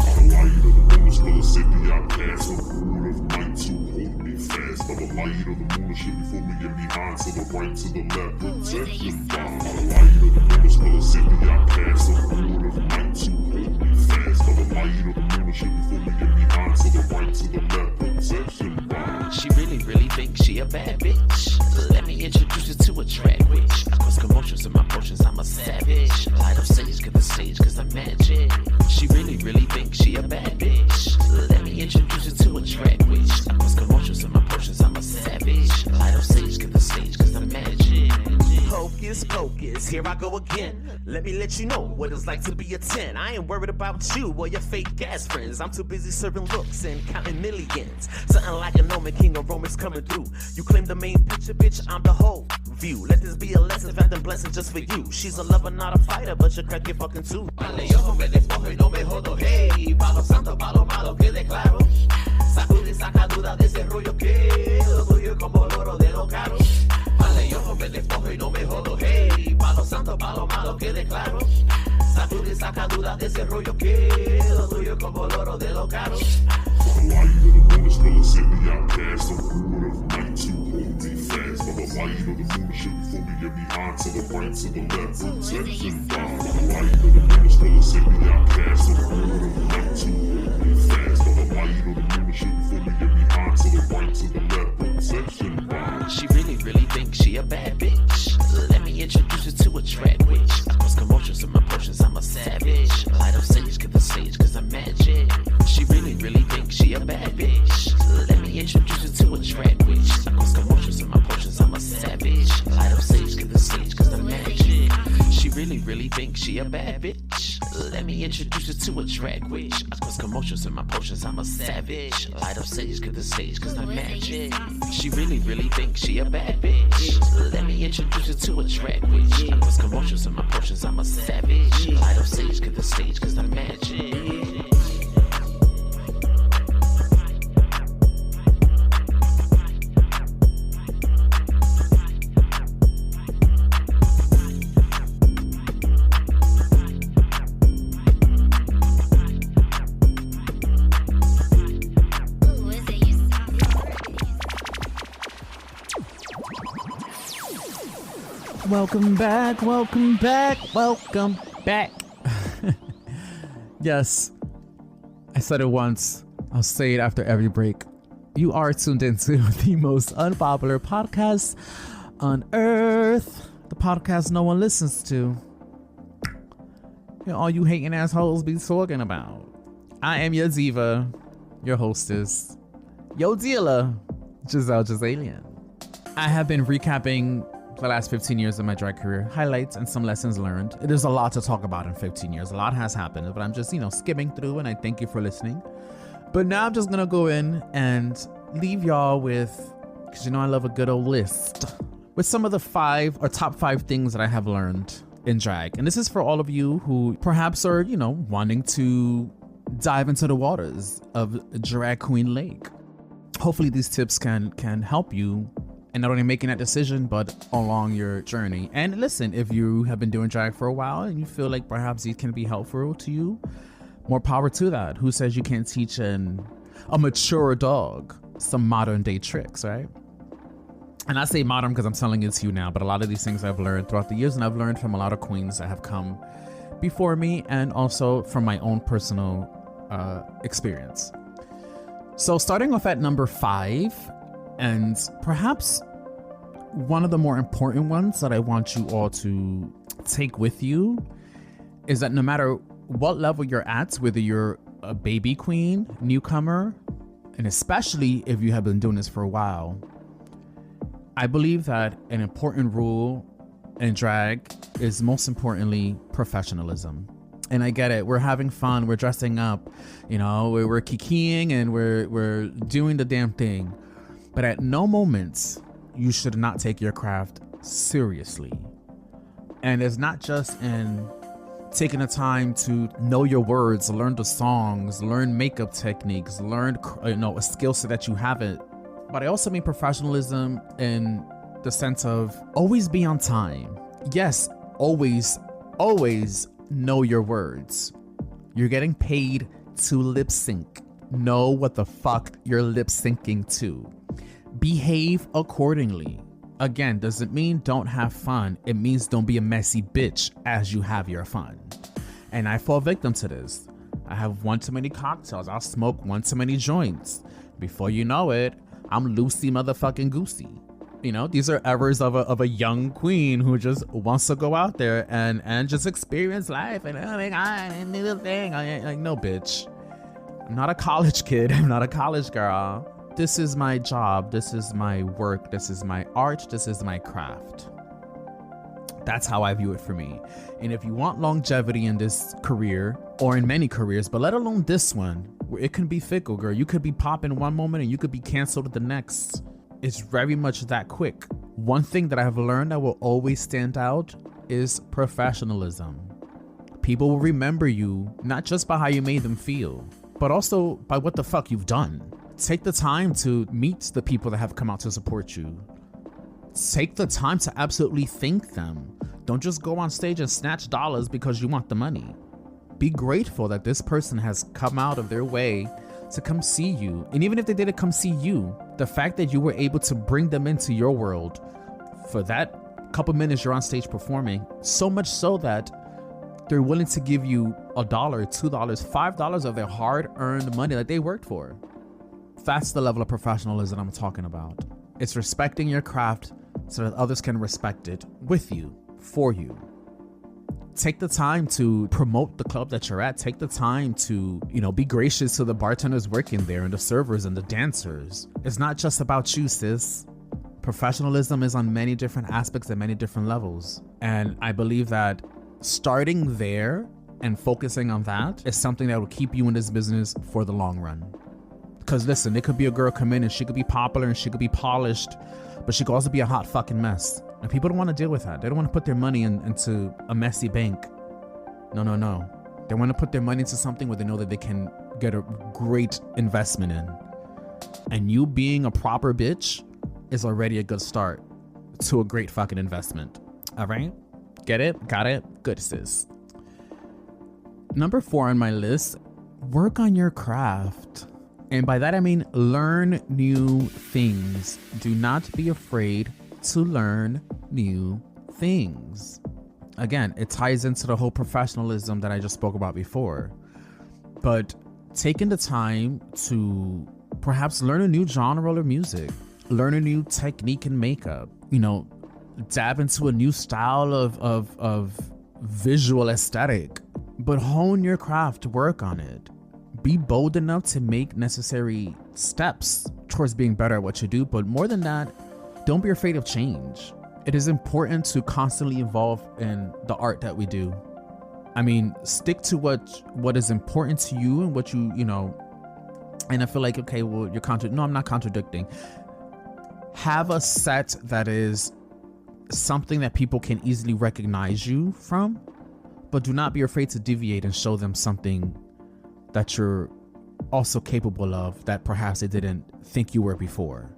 By the light of the moon, spell a city I pass. On the rule of night to hold me fast. By the light of the moon, shit before me and behind. To the right, to the left, protection bomb. By the light of the moon, spell a city I pass. On the rule of night to hold me fast. By the light of the moon, shit before me and behind. To the right, to the left, protection bomb. She really thinks she a bad bitch. Let me introduce you to a drag witch. I cause commotions in my potions, I'm a savage. Light up sage, get the stage, cause I'm magic. She really thinks she a bad bitch. Let me introduce you to a drag witch. I cause commotions in my potions, I'm a savage. Light up sage, get the stage, cause I'm magic. Hocus pocus, here I go again. Let me let you know what it's like to be a 10. I ain't worried about you or your fake ass friends. I'm too busy serving looks and counting millions. Something like an omen, king of Romans coming through. You claim the main picture, bitch, I'm the whole view. Let this be a lesson, fact and blessing just for you. She's a lover, not a fighter, but you crack your fucking tooth. Vale, yo me despojo y no me jodo. Hey, palo santo, palo malo, quede claro. Sacude y saca duda de ese rollo que lo tuyo es como loro de lo caro. Vale, yo me despojo y no me jodo. Hey, palo santo, palo malo, quede claro. Sacude y saca duda de ese rollo que lo tuyo es como loro de lo caro. By the light of the moon, spell a city I pass. On the rule of night to hold me fast. By the light of the moon, shit before me and behind. To the right, to the left, protection bomb. By the light of the moon, spell a city I pass. On the rule of night to hold me fast. By the light of the moon, shit before me and behind. To the right, to the left, protection bomb. She really thinks she a bad bitch. Let me introduce you to a drag witch. I cause commotions in my potions, I'm a savage. Light up sage, get the stage, cause I'm magic. She really thinks she a bad bitch. Let me introduce you to a drag witch. I cause commotions in my potions, I'm a savage. Light up sage, get the stage, cause I'm magic. She really thinks she a bad bitch. Let me introduce you to a drag witch. I cause commotions in my potions, I'm a savage. Light up sage, get the stage, cause I'm magic. She really thinks she a bad bitch. Let me introduce you to a drag witch. I cause commotions in my potions, I'm a savage. Light up sage, get the stage, cause I'm magic. Welcome back, welcome back, welcome back. Yes, I said it once, I'll say it after every break. You are tuned into the most unpopular podcast on earth, the podcast no one listens to. You know, all you hating assholes be talking about. I am your diva, your hostess, your dealer, Jazalien. I have been recapping the last 15 years of my drag career, highlights and some lessons learned. It is a lot to talk about in 15 years. A lot has happened, but I'm just, skimming through, and I thank you for listening. But now I'm just gonna go in and leave y'all with, because I love a good old list, with some of the top five things that I have learned in drag. And this is for all of you who perhaps are, wanting to dive into the waters of Drag Queen Lake. Hopefully these tips can help you and not only making that decision, but along your journey. And listen, if you have been doing drag for a while and you feel like perhaps these can be helpful to you, more power to that. Who says you can't teach a mature dog some modern day tricks, right? And I say modern because I'm telling it to you now, but a lot of these things I've learned throughout the years, and I've learned from a lot of queens that have come before me, and also from my own personal experience. So starting off at number 5, and perhaps one of the more important ones that I want you all to take with you is that no matter what level you're at, whether you're a baby queen, newcomer, and especially if you have been doing this for a while, I believe that an important rule in drag is most importantly professionalism. And I get it. We're having fun. We're dressing up. You know, we're kikiing and we're doing the damn thing. But at no moment you should not take your craft seriously. And it's not just in taking the time to know your words, learn the songs, learn makeup techniques, learn a skill set that you haven't. But I also mean professionalism in the sense of always be on time. Yes, always know your words. You're getting paid to lip sync. Know what the fuck you're lip syncing to. Behave accordingly. Again, doesn't mean don't have fun. It means don't be a messy bitch as you have your fun. And I fall victim to this. I have one too many cocktails. I'll smoke one too many joints. Before you know it, I'm loosey motherfucking goosey. You know, these are errors of a young queen who just wants to go out there and just experience life. And oh my God, I need a thing. Like, no, bitch. I'm not a college kid. I'm not a college girl. This is my job. This is my work. This is my art. This is my craft. That's how I view it for me. And if you want longevity in this career or in many careers, but let alone this one, where it can be fickle, girl. You could be popping one moment and you could be canceled the next. It's very much that quick. One thing that I have learned that will always stand out is professionalism. People will remember you not just by how you made them feel, but also by what the fuck you've done. Take the time to meet the people that have come out to support you. Take the time to absolutely thank them. Don't just go on stage and snatch dollars because you want the money. Be grateful that this person has come out of their way to come see you. And even if they didn't come see you, the fact that you were able to bring them into your world for that couple minutes you're on stage performing, so much so that they're willing to give you $1, $2, $5 of their hard-earned money that they worked for. That's the level of professionalism I'm talking about. It's respecting your craft so that others can respect it with you, for you. Take the time to promote the club that you're at. Take the time to, be gracious to the bartenders working there and the servers and the dancers. It's not just about you, sis. Professionalism is on many different aspects and many different levels. And I believe that starting there and focusing on that is something that will keep you in this business for the long run. Because listen, it could be a girl come in and she could be popular and she could be polished, but she could also be a hot fucking mess. And people don't want to deal with that. They don't want to put their money into a messy bank. No. They want to put their money into something where they know that they can get a great investment in. And you being a proper bitch is already a good start to a great fucking investment. All right? Get it? Got it? Good, sis. Number 4 on my list, work on your craft. And by that, I mean learn new things. Do not be afraid to learn new things. Again, it ties into the whole professionalism that I just spoke about before. But taking the time to perhaps learn a new genre of music, learn a new technique in makeup, dab into a new style of visual aesthetic, but hone your craft, work on it. Be bold enough to make necessary steps towards being better at what you do. But more than that, don't be afraid of change. It is important to constantly evolve in the art that we do. I mean, stick to what is important to you and what you and I feel like, okay, well, no, I'm not contradicting. Have a set that is something that people can easily recognize you from, but do not be afraid to deviate and show them something that you're also capable of that perhaps they didn't think you were before.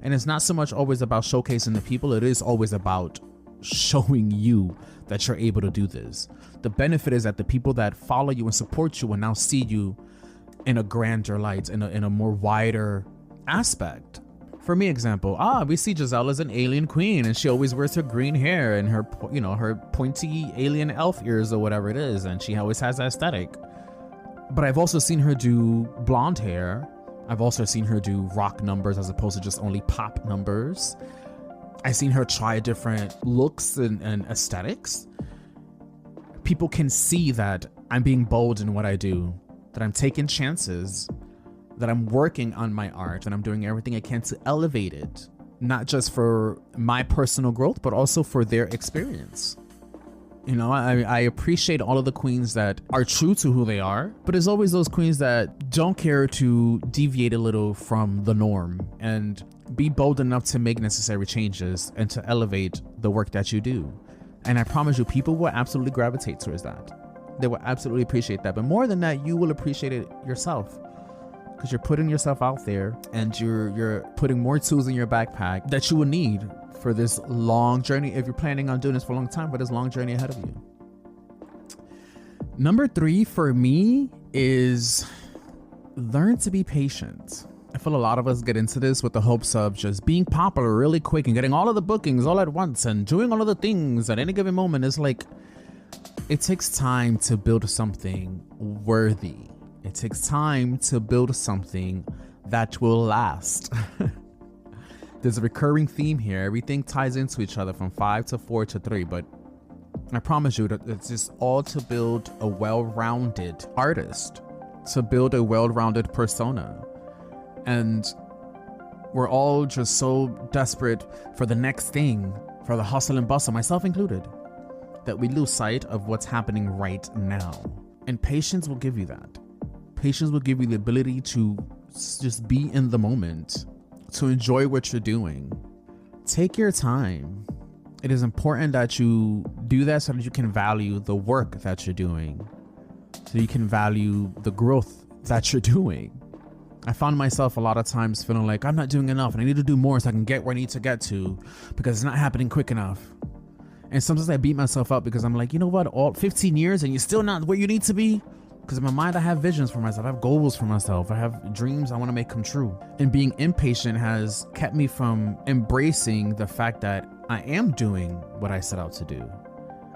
And it's not so much always about showcasing the people. It is always about showing you that you're able to do this. The benefit is that the people that follow you and support you will now see you in a grander light, in a more wider aspect. For me, example, we see Jazel as an alien queen and she always wears her green hair and her, her pointy alien elf ears or whatever it is. And she always has that aesthetic. But I've also seen her do blonde hair. I've also seen her do rock numbers as opposed to just only pop numbers. I've seen her try different looks and aesthetics. People can see that I'm being bold in what I do, that I'm taking chances, that I'm working on my art, and I'm doing everything I can to elevate it. not just for my personal growth, but also for their experience. You know, I appreciate all of the queens that are true to who they are, but there's always those queens that don't care to deviate a little from the norm and be bold enough to make necessary changes and to elevate the work that you do. And I promise you, people will absolutely gravitate towards that. They will absolutely appreciate that. But more than that, you will appreciate it yourself, because you're putting yourself out there and you're putting more tools in your backpack that you will need for this long journey, if you're planning on doing this for a long time, for this long journey ahead of you. Number 3 for me is learn to be patient. I feel a lot of us get into this with the hopes of just being popular really quick and getting all of the bookings all at once and doing all of the things at any given moment. It's like, it takes time to build something worthy. It takes time to build something that will last. There's a recurring theme here. Everything ties into each other from 5 to 4 to 3, but I promise you that it's just all to build a well-rounded artist, to build a well-rounded persona. And we're all just so desperate for the next thing, for the hustle and bustle, myself included, that we lose sight of what's happening right now. And patience will give you that. Patience will give you the ability to just be in the moment, to enjoy what you're doing. Take your time. It is important that you do that so that you can value the work that you're doing, so you can value the growth that you're doing. I found myself a lot of times feeling like I'm not doing enough and I need to do more so I can get where I need to get to, because it's not happening quick enough. And sometimes I beat myself up because I'm like, you know what, all 15 years and you're still not where you need to be? Because in my mind, I have visions for myself. I have goals for myself. I have dreams I want to make come true. And being impatient has kept me from embracing the fact that I am doing what I set out to do.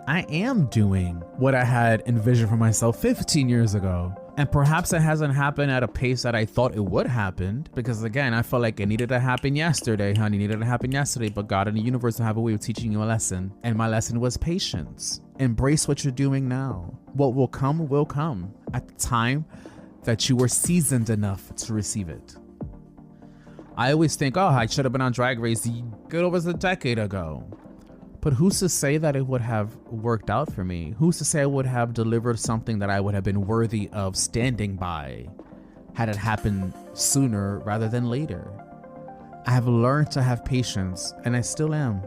I am doing what I had envisioned for myself 15 years ago. And perhaps it hasn't happened at a pace that I thought it would happen, because again, I felt like it needed to happen yesterday, honey. It needed to happen yesterday, but God and the universe have a way of teaching you a lesson. And my lesson was patience. Embrace what you're doing now. What will come at the time that you were seasoned enough to receive it. I always think, oh, I should have been on Drag Race good over a decade ago. But who's to say that it would have worked out for me? Who's to say I would have delivered something that I would have been worthy of standing by had it happened sooner rather than later? I have learned to have patience, and I still am,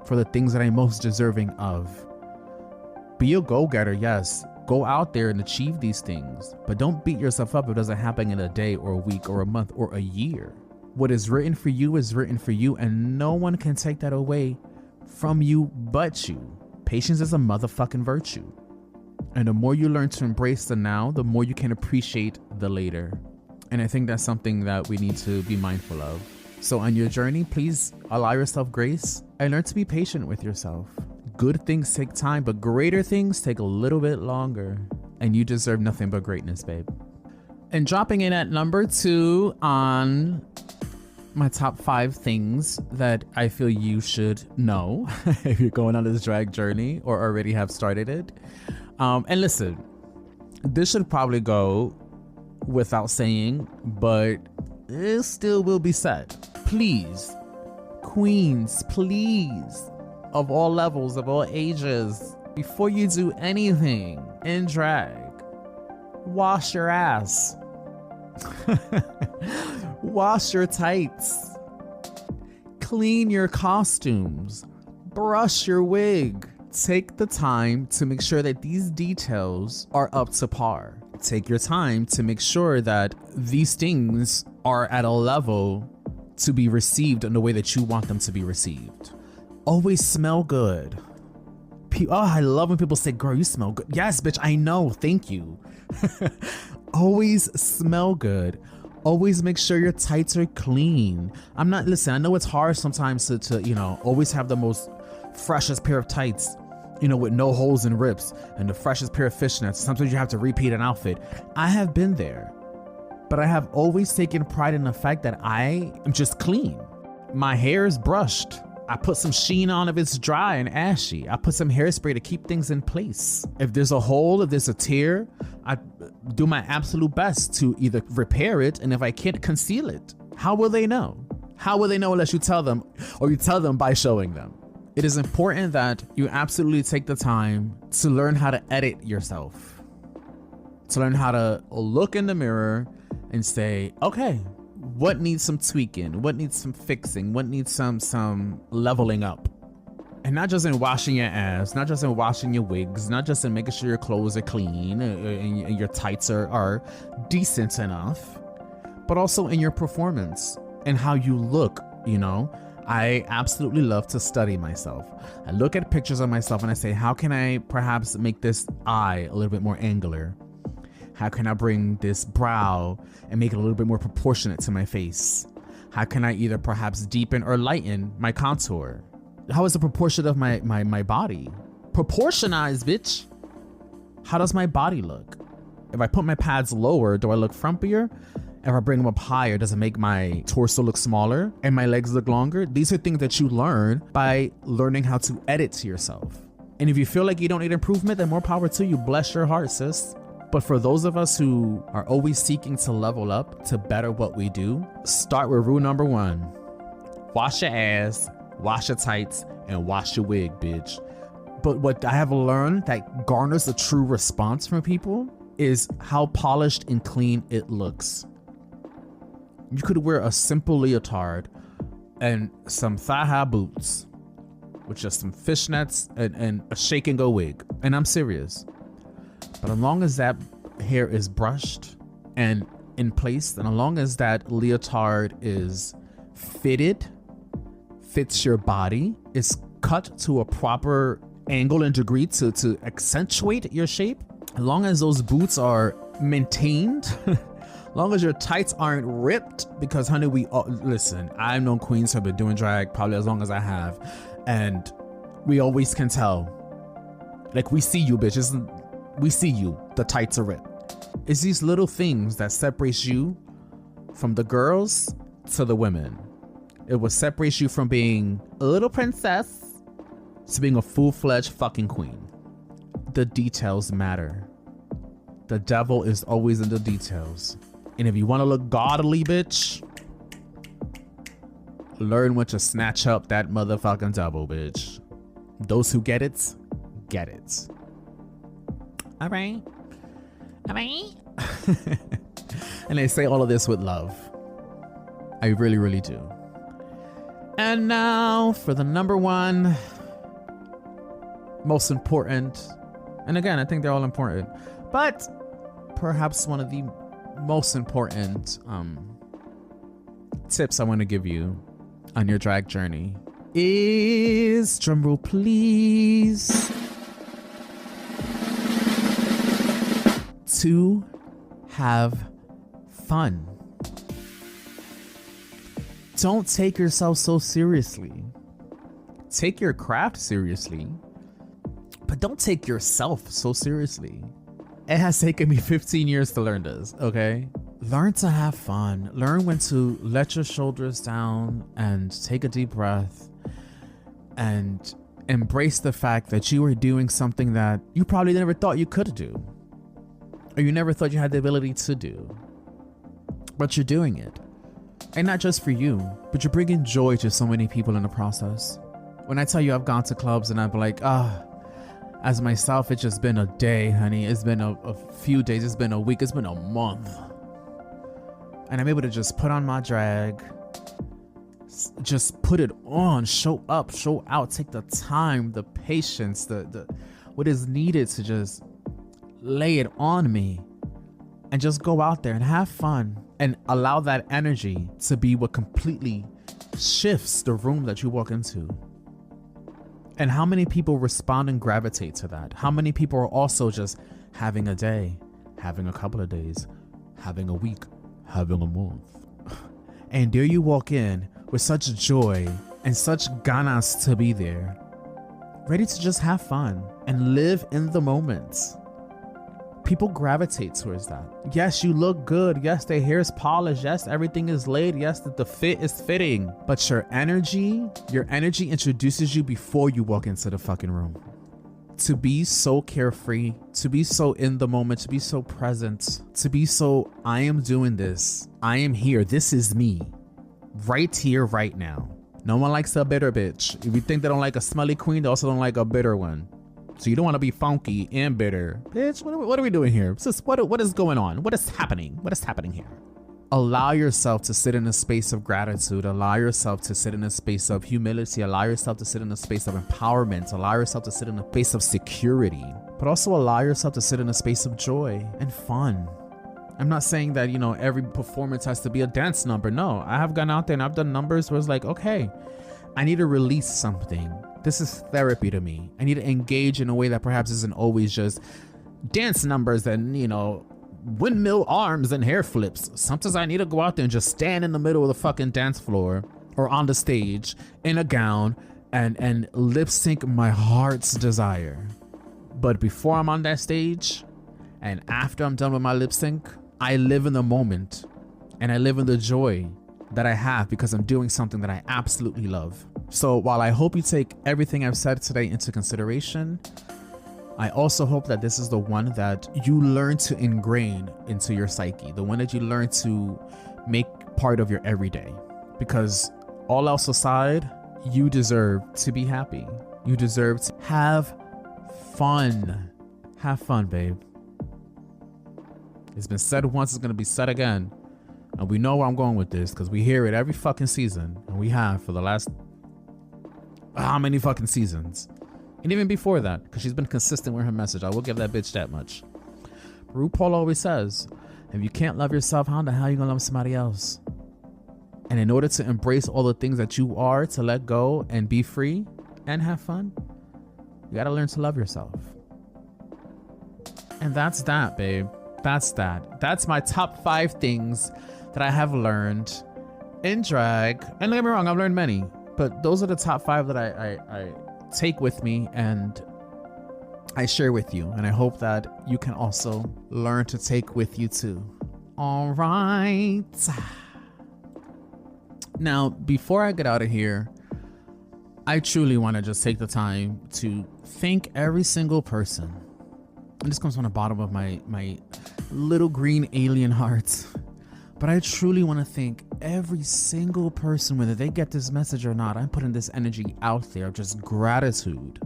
for the things that I'm most deserving of. Be a go-getter, yes. Go out there and achieve these things, but don't beat yourself up if it doesn't happen in a day or a week or a month or a year. What is written for you is written for you, and no one can take that away from you but you. Patience is a motherfucking virtue. And the more you learn to embrace the now, the more you can appreciate the later. And I think that's something that we need to be mindful of. So on your journey, please allow yourself grace and learn to be patient with yourself. Good things take time, but greater things take a little bit longer. And you deserve nothing but greatness, babe. And dropping in at number 2 on my top 5 things that I feel you should know if you're going on this drag journey or already have started it. And listen, this should probably go without saying, but it still will be said. Please, queens, please, of all levels, of all ages, before you do anything in drag, wash your ass. Wash your tights, clean your costumes, brush your wig. Take the time to make sure that these details are up to par. Take your time to make sure that these things are at a level to be received in the way that you want them to be received. Always smell good. I love when people say, girl, you smell good. Yes, bitch, I know. Thank you. Always smell good. Always make sure your tights are clean. I know it's hard sometimes to always have the most freshest pair of tights, with no holes and rips and the freshest pair of fishnets. Sometimes you have to repeat an outfit. I have been there, but I have always taken pride in the fact that I am just clean. My hair is brushed. I put some sheen on if it's dry and ashy. I put some hairspray to keep things in place. If there's a hole, if there's a tear, I do my absolute best to either repair it, and if I can't, conceal it. How will they know? How will they know unless you tell them, or you tell them by showing them? It is important that you absolutely take the time to learn how to edit yourself, to learn how to look in the mirror and say, okay, what needs some tweaking? What needs some fixing? What needs some leveling up? And not just in washing your ass, not just in washing your wigs, not just in making sure your clothes are clean and your tights are decent enough, but also in your performance and how you look, you know? I absolutely love to study myself. I look at pictures of myself and I say, how can I perhaps make this eye a little bit more angular? How can I bring this brow and make it a little bit more proportionate to my face? How can I either perhaps deepen or lighten my contour? How is the proportion of my body? Proportionize, bitch. How does my body look? If I put my pads lower, do I look frumpier? If I bring them up higher, does it make my torso look smaller and my legs look longer? These are things that you learn by learning how to edit to yourself. And if you feel like you don't need improvement, then more power to you. Bless your heart, sis. But for those of us who are always seeking to level up, to better what we do, start with rule number 1. Wash your ass, wash your tights, and wash your wig, bitch. But what I have learned that garners a true response from people is how polished and clean it looks. You could wear a simple leotard and some thigh-high boots with just some fishnets and a shake and go wig. And I'm serious. But as long as that hair is brushed and in place, and as long as that leotard is fits your body, is cut to a proper angle and degree to accentuate your shape, as long as those boots are maintained, as long as your tights aren't ripped, because honey, listen, I've known queens who have been doing drag probably as long as I have, and we always can tell. Like, we see you, bitches. We see you. The tights are ripped. It's these little things that separates you from the girls to the women. It will separate you from being a little princess to being a full-fledged fucking queen. The details matter. The devil is always in the details. And if you want to look godly, bitch, learn when to snatch up that motherfucking devil, bitch. Those who get it, get it. All right. All right. And I say all of this with love. I really, really do. And now for the number 1 most important, and again, I think they're all important, but perhaps one of the most important tips I want to give you on your drag journey is, drumroll please, to have fun. Don't take yourself so seriously. Take your craft seriously, but don't take yourself so seriously. It has taken me 15 years to learn this, okay? Learn to have fun. Learn when to let your shoulders down and take a deep breath and embrace the fact that you are doing something that you probably never thought you could do, or you never thought you had the ability to do, but you're doing it. And not just for you, but you're bringing joy to so many people in the process. When I tell you I've gone to clubs and I'm like, as myself, it's just been a day, honey. It's been a few days. It's been a week. It's been a month. And I'm able to just put on my drag, just put it on, show up, show out, take the time, the patience, the what is needed to just lay it on me and just go out there and have fun and allow that energy to be what completely shifts the room that you walk into. And how many people respond and gravitate to that? How many people are also just having a day, having a couple of days, having a week, having a month? And there you walk in with such joy and such ganas to be there, ready to just have fun and live in the moment. People gravitate towards that. Yes, you look good. Yes, the hair is polished. Yes, everything is laid. Yes, the fit is fitting. But your energy introduces you before you walk into the fucking room. To be so carefree, to be so in the moment, to be so present, to be so, I am doing this. I am here. This is me. right here, right now. No one likes a bitter bitch. If you think they don't like a smelly queen, they also don't like a bitter one. So you don't want to be funky and bitter. Bitch, what are we doing here? What is going on? What is happening? What is happening here? Allow yourself to sit in a space of gratitude. Allow yourself to sit in a space of humility. Allow yourself to sit in a space of empowerment. Allow yourself to sit in a space of security. But also allow yourself to sit in a space of joy and fun. I'm not saying that, every performance has to be a dance number. No, I have gone out there and I've done numbers where it's like, okay, I need to release something. This is therapy to me. I need to engage in a way that perhaps isn't always just dance numbers and, windmill arms and hair flips. Sometimes I need to go out there and just stand in the middle of the fucking dance floor or on the stage in a gown and lip sync my heart's desire. But before I'm on that stage and after I'm done with my lip sync, I live in the moment and I live in the joy that I have because I'm doing something that I absolutely love. So while I hope you take everything I've said today into consideration, I also hope that this is the one that you learn to ingrain into your psyche, the one that you learn to make part of your everyday. Because all else aside, you deserve to be happy. You deserve to have fun. Have fun, babe. It's been said once, it's going to be said again. And we know where I'm going with this because we hear it every fucking season. And we have for the last how many fucking seasons. And even before that, because she's been consistent with her message. I will give that bitch that much. RuPaul always says, if you can't love yourself, how the hell are you going to love somebody else? And in order to embrace all the things that you are, to let go and be free and have fun, you got to learn to love yourself. And that's that, babe. That's that. That's my top 5 things that I have learned in drag. And don't get me wrong, I've learned many, but those are the top 5 that I take with me and I share with you. And I hope that you can also learn to take with you too. All right. Now, before I get out of here, I truly want to just take the time to thank every single person. And this comes from the bottom of my little green alien heart. But I truly want to thank every single person, whether they get this message or not. I'm putting this energy out there of just gratitude.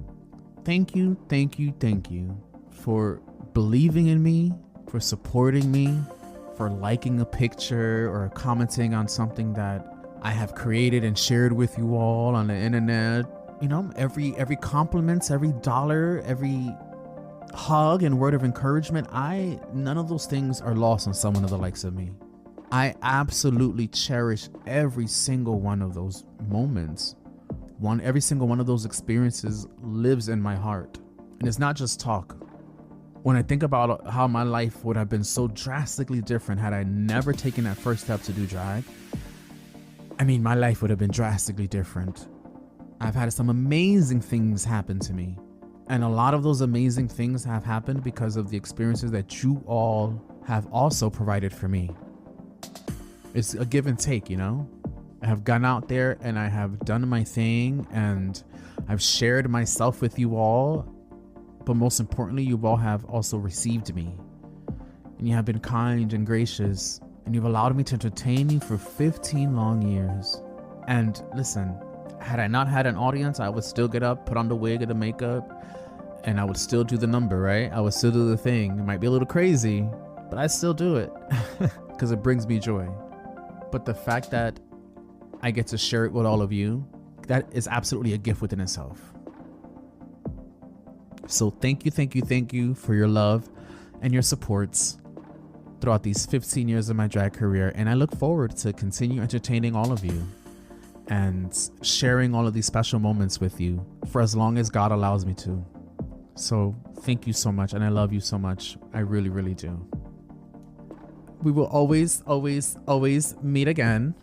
Thank you, thank you, thank you for believing in me, for supporting me, for liking a picture or commenting on something that I have created and shared with you all on the internet. Every compliment, every dollar, every hug and word of encouragement, none of those things are lost on someone of the likes of me. I absolutely cherish every single one of those moments. Every single one of those experiences lives in my heart. And it's not just talk. When I think about how my life would have been so drastically different had I never taken that first step to do drag, my life would have been drastically different. I've had some amazing things happen to me. And a lot of those amazing things have happened because of the experiences that you all have also provided for me. It's a give and take, I have gone out there and I have done my thing and I've shared myself with you all. But most importantly, you all have also received me. And you have been kind and gracious. And you've allowed me to entertain you for 15 long years. And listen, had I not had an audience, I would still get up, put on the wig and the makeup, and I would still do the number, right? I would still do the thing. It might be a little crazy, but I still do it because it brings me joy. But the fact that I get to share it with all of you, that is absolutely a gift within itself. So thank you for your love and your supports throughout these 15 years of my drag career. And I look forward to continue entertaining all of you and sharing all of these special moments with you for as long as God allows me to. So thank you so much. And I love you so much. I really, really do. We will always, always, always meet again.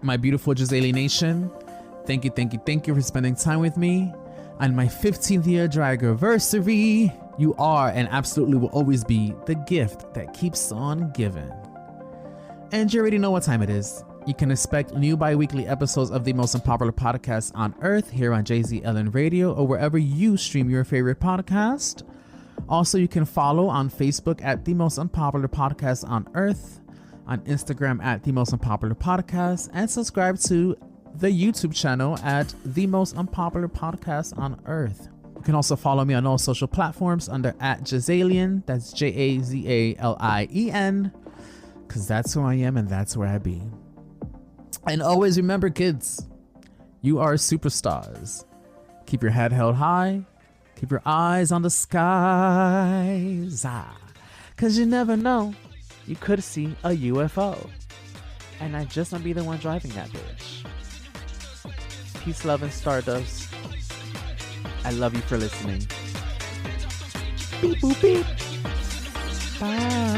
My beautiful Jazalien Nation. Thank you for spending time with me on my 15th year drag anniversary. You are and absolutely will always be the gift that keeps on giving. And you already know what time it is. You can expect new bi-weekly episodes of the most unpopular podcast on earth here on Jazalien Radio or wherever you stream your favorite podcast. Also, you can follow on Facebook at the most unpopular podcast on earth, on Instagram at The Most Unpopular Podcast, and subscribe to the YouTube channel at The Most Unpopular Podcast on Earth. You can also follow me on all social platforms under at Jazalien. That's Jazalien, because that's who I am and that's where I be. And always remember, kids, you are superstars. Keep your head held high. Keep your eyes on the skies. Because you never know. You could see a U.F.Hoe. And I just might be the one driving that bitch. Peace, love, and stardust. I love you for listening. Beep, boop, beep. Bye.